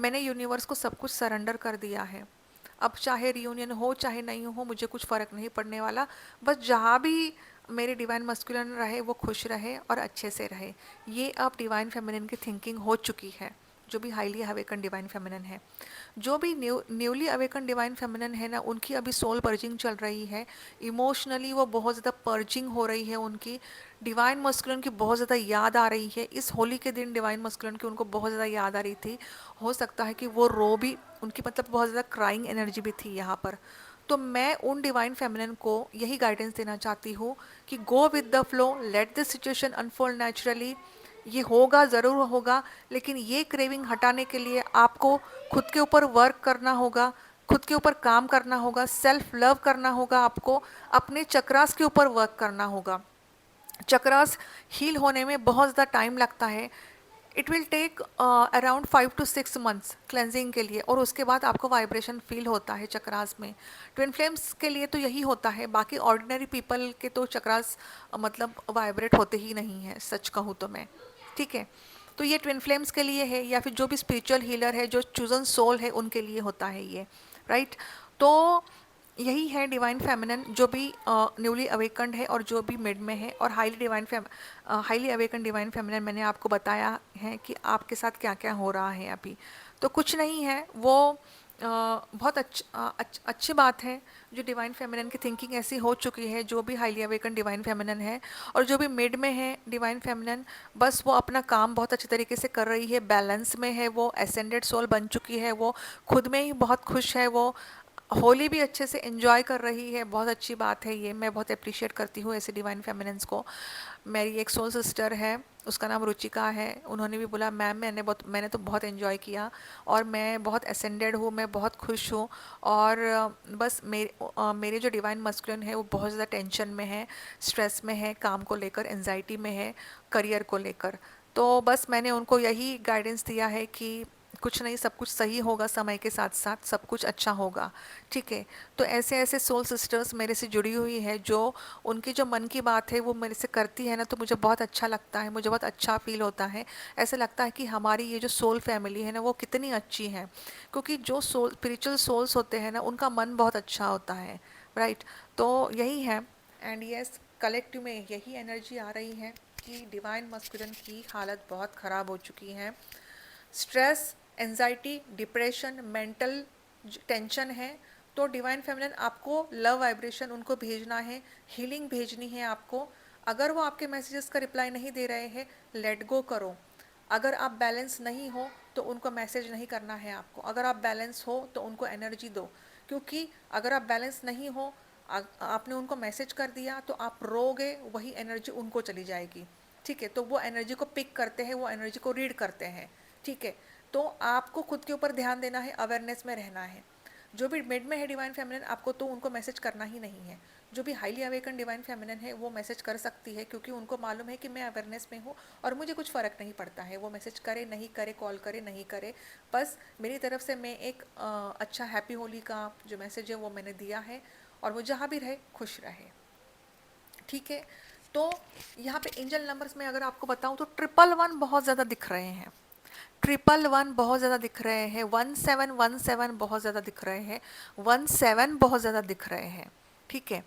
मैंने यूनिवर्स को सब कुछ सरेंडर कर दिया है। अब चाहे रियूनियन हो चाहे नहीं हो, मुझे कुछ फ़र्क नहीं पड़ने वाला। बस जहाँ भी मेरे डिवाइन मस्कुलिन रहे वो खुश रहे और अच्छे से रहे। ये अब डिवाइन फेमिनिन की थिंकिंग हो चुकी है, जो भी हाईली अवेकन डिवाइन फेमिनिन है। जो भी न्यूली अवेकन डिवाइन फेमिनिन है ना, उनकी अभी सोल पर्जिंग चल रही है, इमोशनली वो बहुत ज़्यादा पर्जिंग हो रही है उनकी। डिवाइन मस्कुलिन की बहुत ज़्यादा याद आ रही है, इस होली के दिन डिवाइन मस्कुलिन की उनको बहुत ज़्यादा याद आ रही थी। हो सकता है कि वो रो भी, उनकी मतलब बहुत ज़्यादा क्राइंग एनर्जी भी थी यहाँ पर। तो मैं उन डिवाइन फेमिनिन को यही गाइडेंस देना चाहती हूँ कि go with the flow, let the situation unfold naturally. ये होगा, ज़रूर होगा, लेकिन ये क्रेविंग हटाने के लिए आपको खुद के ऊपर वर्क करना होगा, खुद के ऊपर काम करना होगा, सेल्फ लव करना होगा, आपको अपने चक्रास के ऊपर वर्क करना होगा। चक्रास हील होने में बहुत ज़्यादा टाइम लगता है। It will take around 5 to 6 months cleansing के लिए, और उसके बाद आपको वाइब्रेशन फील होता है चक्रास में। ट्विन फ्लेम्स के लिए तो यही होता है, बाकी ऑर्डिनरी पीपल के तो चक्रास मतलब वाइब्रेट होते ही नहीं हैं, सच कहूँ तो मैं। ठीक है, तो ये ट्विन फ्लेम्स के लिए है, या फिर जो भी स्पिरिचुअल हीलर है, जो चूजन सोल है, उनके लिए होता है ये, राइट। तो यही है डिवाइन फेमिनिन, जो भी न्यूली अवेकन्ड है और जो भी मिड में है, और हाईली अवेकन्ड डिवाइन फेमिनिन मैंने आपको बताया है कि आपके साथ क्या क्या हो रहा है अभी। तो कुछ नहीं है वो, बहुत अच्छी बात है जो डिवाइन फेमिनिन की थिंकिंग ऐसी हो चुकी है, जो भी हाईली अवेकन डिवाइन फेमिनिन है और जो भी मिड में है डिवाइन फेमिनिन, बस वो अपना काम बहुत अच्छे तरीके से कर रही है, बैलेंस में है, वो एसेंडेड सोल बन चुकी है, वो खुद में ही बहुत खुश है, वो होली भी अच्छे से एंजॉय कर रही है। बहुत अच्छी बात है ये, मैं बहुत अप्रिशिएट करती हूँ ऐसे डिवाइन फेमिनिन्स को। मेरी एक सोल सिस्टर है, उसका नाम रुचिका है, उन्होंने भी बोला मैम मैंने तो बहुत एंजॉय किया और मैं बहुत असेंडेड हूँ, मैं बहुत खुश हूँ, और बस मेरे जो डिवाइन मस्कुलिन है वो बहुत ज़्यादा टेंशन में है, स्ट्रेस में है, काम को लेकर एंजाइटी में है, करियर को लेकर। तो बस मैंने उनको यही गाइडेंस दिया है कि कुछ नहीं, सब कुछ सही होगा, समय के साथ साथ सब कुछ अच्छा होगा, ठीक है। तो ऐसे ऐसे सोल सिस्टर्स मेरे से जुड़ी हुई है, जो उनकी जो मन की बात है वो मेरे से करती है ना, तो मुझे बहुत अच्छा लगता है, मुझे बहुत अच्छा फील होता है। ऐसा लगता है कि हमारी ये जो सोल फैमिली है ना वो कितनी अच्छी है, क्योंकि जो सोल स्पिरिचुअल सोल्स होते हैं ना उनका मन बहुत अच्छा होता है, राइट। तो यही है। एंड यस, कलेक्टिव में यही एनर्जी आ रही है कि डिवाइन मस्कुलिन की हालत बहुत ख़राब हो चुकी है। Stress, anxiety, depression, mental tension है, तो डिवाइन फेमिनिन आपको लव वाइब्रेशन उनको भेजना है, हीलिंग भेजनी है आपको। अगर वो आपके मैसेजेस का रिप्लाई नहीं दे रहे हैं, लेट गो करो। अगर आप बैलेंस नहीं हो तो उनको मैसेज नहीं करना है आपको, अगर आप बैलेंस हो तो उनको एनर्जी दो, क्योंकि अगर आप बैलेंस नहीं हो, आपने उनको मैसेज कर दिया तो आप रोगे, वही एनर्जी उनको चली जाएगी, ठीक है। तो वो एनर्जी को पिक करते हैं, वो एनर्जी को रीड करते हैं, ठीक है। तो आपको खुद के ऊपर ध्यान देना है, अवेयरनेस में रहना है। जो भी मिड में है डिवाइन फेमिनिन, आपको तो उनको मैसेज करना ही नहीं है। जो भी हाईली अवेकन डिवाइन फेमिनिन है वो मैसेज कर सकती है, क्योंकि उनको मालूम है कि मैं अवेयरनेस में हूँ और मुझे कुछ फ़र्क नहीं पड़ता है, वो मैसेज करे नहीं करे, कॉल करे नहीं करे, बस मेरी तरफ से मैं एक अच्छा हैप्पी होली का जो मैसेज है वो मैंने दिया है, और वो जहाँ भी रहे खुश रहे, ठीक है। तो यहाँ पे एंजल नंबर्स में अगर आपको बताऊँ तो 111 बहुत ज़्यादा दिख रहे हैं, 111 बहुत ज़्यादा दिख रहे हैं, 1717 बहुत ज़्यादा दिख रहे हैं, 17 बहुत ज़्यादा दिख रहे हैं, ठीक है।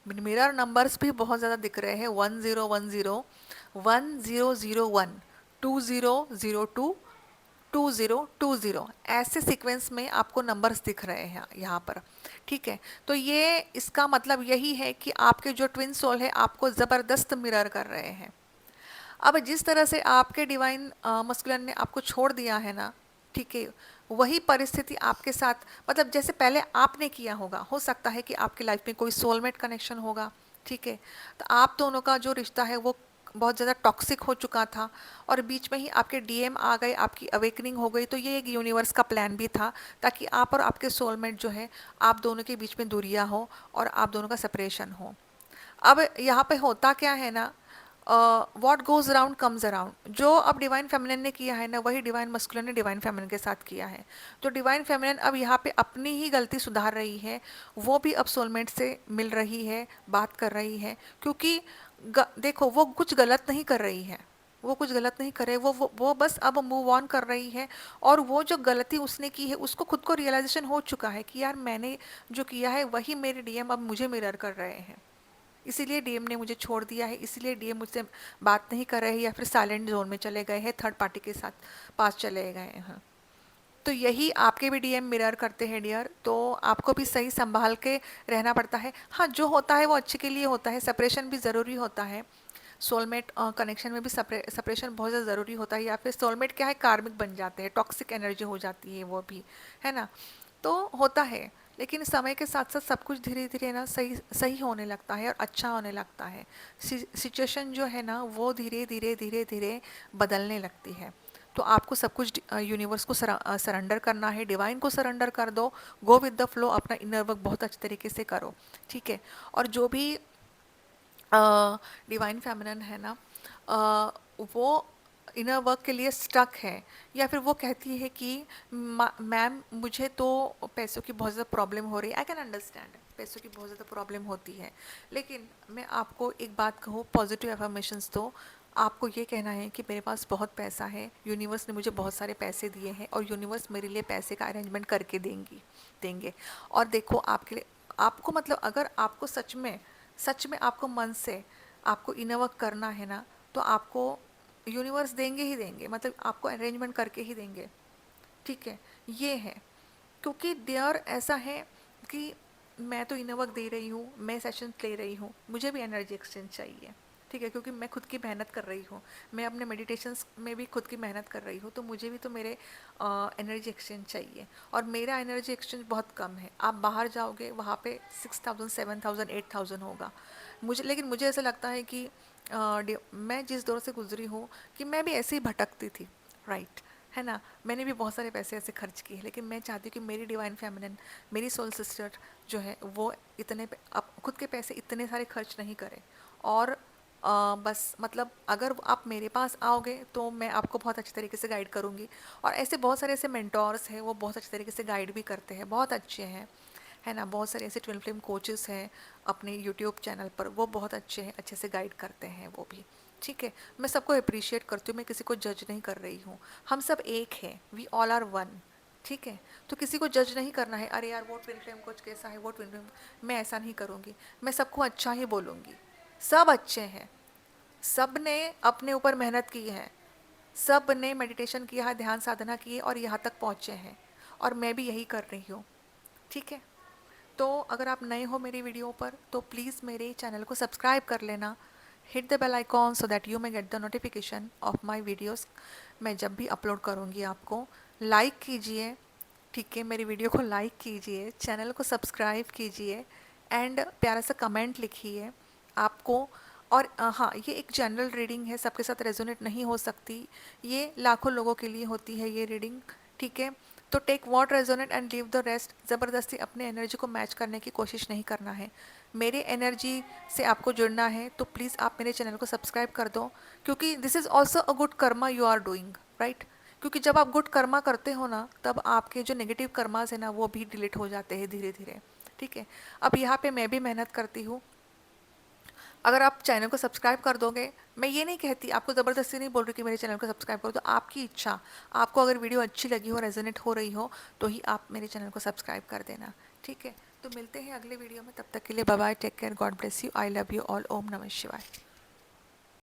मिरर नंबर्स भी बहुत ज़्यादा दिख रहे हैं, 1010, 1001, 2002, 2020, ऐसे सीक्वेंस में आपको नंबर्स दिख रहे हैं यहाँ पर, ठीक है। तो ये इसका मतलब यही है कि आपके जो ट्विन सोल है आपको ज़बरदस्त मिरर कर रहे हैं। अब जिस तरह से आपके डिवाइन मस्कुलिन ने आपको छोड़ दिया है ना, ठीक है, वही परिस्थिति आपके साथ, मतलब जैसे पहले आपने किया होगा, हो सकता है कि आपकी लाइफ में कोई सोलमेट कनेक्शन होगा, ठीक है। तो आप दोनों का जो रिश्ता है वो बहुत ज़्यादा टॉक्सिक हो चुका था, और बीच में ही आपके डीएम आ गए, आपकी अवेकनिंग हो गई। तो ये एक यूनिवर्स का प्लान भी था, ताकि आप और आपके सोलमेट जो है, आप दोनों के बीच में दूरियां हो और आप दोनों का सेपरेशन हो। अब यहाँ पे होता क्या है ना, what goes around comes around, जो अब डिवाइन फेमिनिन ने किया है ना वही डिवाइन मस्कुलिन ने डिवाइन फेमिनिन के साथ किया है। तो डिवाइन फेमिनिन अब यहाँ पे अपनी ही गलती सुधार रही है, वो भी अब सोलमेट से मिल रही है, बात कर रही है, क्योंकि देखो वो कुछ गलत नहीं कर रही है, वो कुछ गलत नहीं करे, वो बस अब मूव ऑन कर रही है। और वो जो गलती उसने की है उसको खुद को रियलाइजेशन हो चुका है कि यार मैंने जो किया है वही मेरे डीएम अब मुझे मिरर कर रहे हैं, इसीलिए डीएम ने मुझे छोड़ दिया है, इसीलिए डीएम मुझसे बात नहीं कर रहे हैं, या फिर साइलेंट जोन में चले गए हैं, थर्ड पार्टी के साथ पास चले गए हैं। तो यही आपके भी डीएम मिरर करते हैं डियर, तो आपको भी सही संभाल के रहना पड़ता है। हाँ, जो होता है वो अच्छे के लिए होता है, सेपरेशन भी ज़रूरी होता है, सोलमेट कनेक्शन में भी सेपरेशन बहुत ज़्यादा ज़रूरी होता है, या फिर सोलमेट क्या है, कार्मिक बन जाते हैं, टॉक्सिक एनर्जी हो जाती है वो भी, है ना। तो होता है, लेकिन समय के साथ साथ सब कुछ धीरे धीरे ना सही सही होने लगता है और अच्छा होने लगता है। सिचुएशन जो है ना वो धीरे धीरे धीरे धीरे बदलने लगती है। तो आपको सब कुछ यूनिवर्स को सरेंडर करना है, डिवाइन को सरेंडर कर दो, गो विद द फ्लो, अपना इनर वर्क बहुत अच्छे तरीके से करो, ठीक है। और जो भी डिवाइन फेमिनिन है ना, वो इनर वर्क के लिए स्टक है, या फिर वो कहती है कि मैम मुझे तो पैसों की बहुत ज़्यादा प्रॉब्लम हो रही है, आई कैन अंडरस्टैंड, पैसों की बहुत ज़्यादा प्रॉब्लम होती है, लेकिन मैं आपको एक बात कहूँ, पॉजिटिव एफर्मेशंस दो, आपको ये कहना है कि मेरे पास बहुत पैसा है, यूनिवर्स ने मुझे बहुत सारे पैसे दिए हैं और यूनिवर्स मेरे लिए पैसे का अरेंजमेंट करके देंगे। और देखो आपके लिए, आपको मतलब अगर आपको सच में आपको मन से आपको इनवर्क करना है ना, तो आपको यूनिवर्स देंगे ही देंगे, मतलब आपको अरेंजमेंट करके ही देंगे। ठीक है, ये है। क्योंकि देयर ऐसा है कि मैं तो इनर वर्क दे रही हूँ, मैं सेशन ले रही हूँ, मुझे भी एनर्जी एक्सचेंज चाहिए। ठीक है, क्योंकि मैं खुद की मेहनत कर रही हूँ, मैं अपने मेडिटेशंस में भी खुद की मेहनत कर रही हूँ, तो मुझे भी तो मेरे एनर्जी एक्सचेंज चाहिए। और मेरा एनर्जी एक्सचेंज बहुत कम है। आप बाहर जाओगे वहाँ पे 6,000 7,000 8,000 होगा। लेकिन मुझे ऐसा लगता है कि मैं जिस दौर से गुजरी हूँ कि मैं भी ऐसे ही भटकती थी, राइट, है ना। मैंने भी बहुत सारे पैसे ऐसे खर्च किए, लेकिन मैं चाहती हूँ कि मेरी डिवाइन फेमिनिन, मेरी सोल सिस्टर जो है वो अब खुद के पैसे इतने सारे खर्च नहीं करें। और बस मतलब अगर आप मेरे पास आओगे तो मैं आपको बहुत अच्छे तरीके से गाइड करूँगी। और ऐसे बहुत सारे ऐसे मेंटोर्स हैं, वो बहुत अच्छे तरीके से गाइड भी करते हैं, बहुत अच्छे हैं, है ना। बहुत सारे ऐसे ट्विन फ्लेम कोचेस हैं अपने यूट्यूब चैनल पर, वो बहुत अच्छे हैं, अच्छे से गाइड करते हैं वो भी। ठीक है, मैं सबको अप्रिशिएट करती हूँ, मैं किसी को जज नहीं कर रही हूँ। हम सब एक हैं, वी ऑल आर वन। ठीक है, तो किसी को जज नहीं करना है, अरे यार वो ट्विन फ्लेम कोच कैसा है, वो ट्विन फ्लेम, मैं ऐसा नहीं करूँगी। मैं सबको अच्छा ही बोलूँगी। सब अच्छे हैं, सब ने अपने ऊपर मेहनत की है, सब ने मेडिटेशन किया है, ध्यान साधना की है और यहाँ तक पहुँचे हैं, और मैं भी यही कर रही हूँ। ठीक है, तो अगर आप नए हो मेरी वीडियो पर तो प्लीज़ मेरे चैनल को सब्सक्राइब कर लेना। Hit the bell icon so that you may get the notification of my videos. मैं जब भी अपलोड करूँगी आपको लाइक कीजिए। ठीक है, मेरी वीडियो को लाइक कीजिए, चैनल को सब्सक्राइब कीजिए एंड प्यारा सा कमेंट लिखिए आपको। और हाँ, ये एक जनरल रीडिंग है, सबके साथ रेजोनेट नहीं हो सकती, ये लाखों लोगों के लिए होती है ये रीडिंग। ठीक है, तो take what resonate and leave the rest. ज़बरदस्ती अपने एनर्जी को मैच करने की कोशिश नहीं करना है। मेरे एनर्जी से आपको जुड़ना है तो प्लीज़ आप मेरे चैनल को सब्सक्राइब कर दो, क्योंकि this is also a good karma you are doing, right. क्योंकि जब आप गुड कर्मा करते हो ना, तब आपके जो नेगेटिव कर्मास है ना, वो भी डिलीट हो जाते हैं धीरे धीरे। ठीक है, अब यहाँ पे मैं भी मेहनत करती हूँ। अगर आप चैनल को सब्सक्राइब कर दोगे, मैं ये नहीं कहती, आपको ज़बरदस्ती नहीं बोल रही कि मेरे चैनल को सब्सक्राइब करो, तो आपकी इच्छा, आपको अगर वीडियो अच्छी लगी हो, रेजोनेट हो रही हो, तो ही आप मेरे चैनल को सब्सक्राइब कर देना। ठीक है, तो मिलते हैं अगले वीडियो में, तब तक के लिए bye bye, take care, God bless you, I love you all, ओम नमः शिवाय।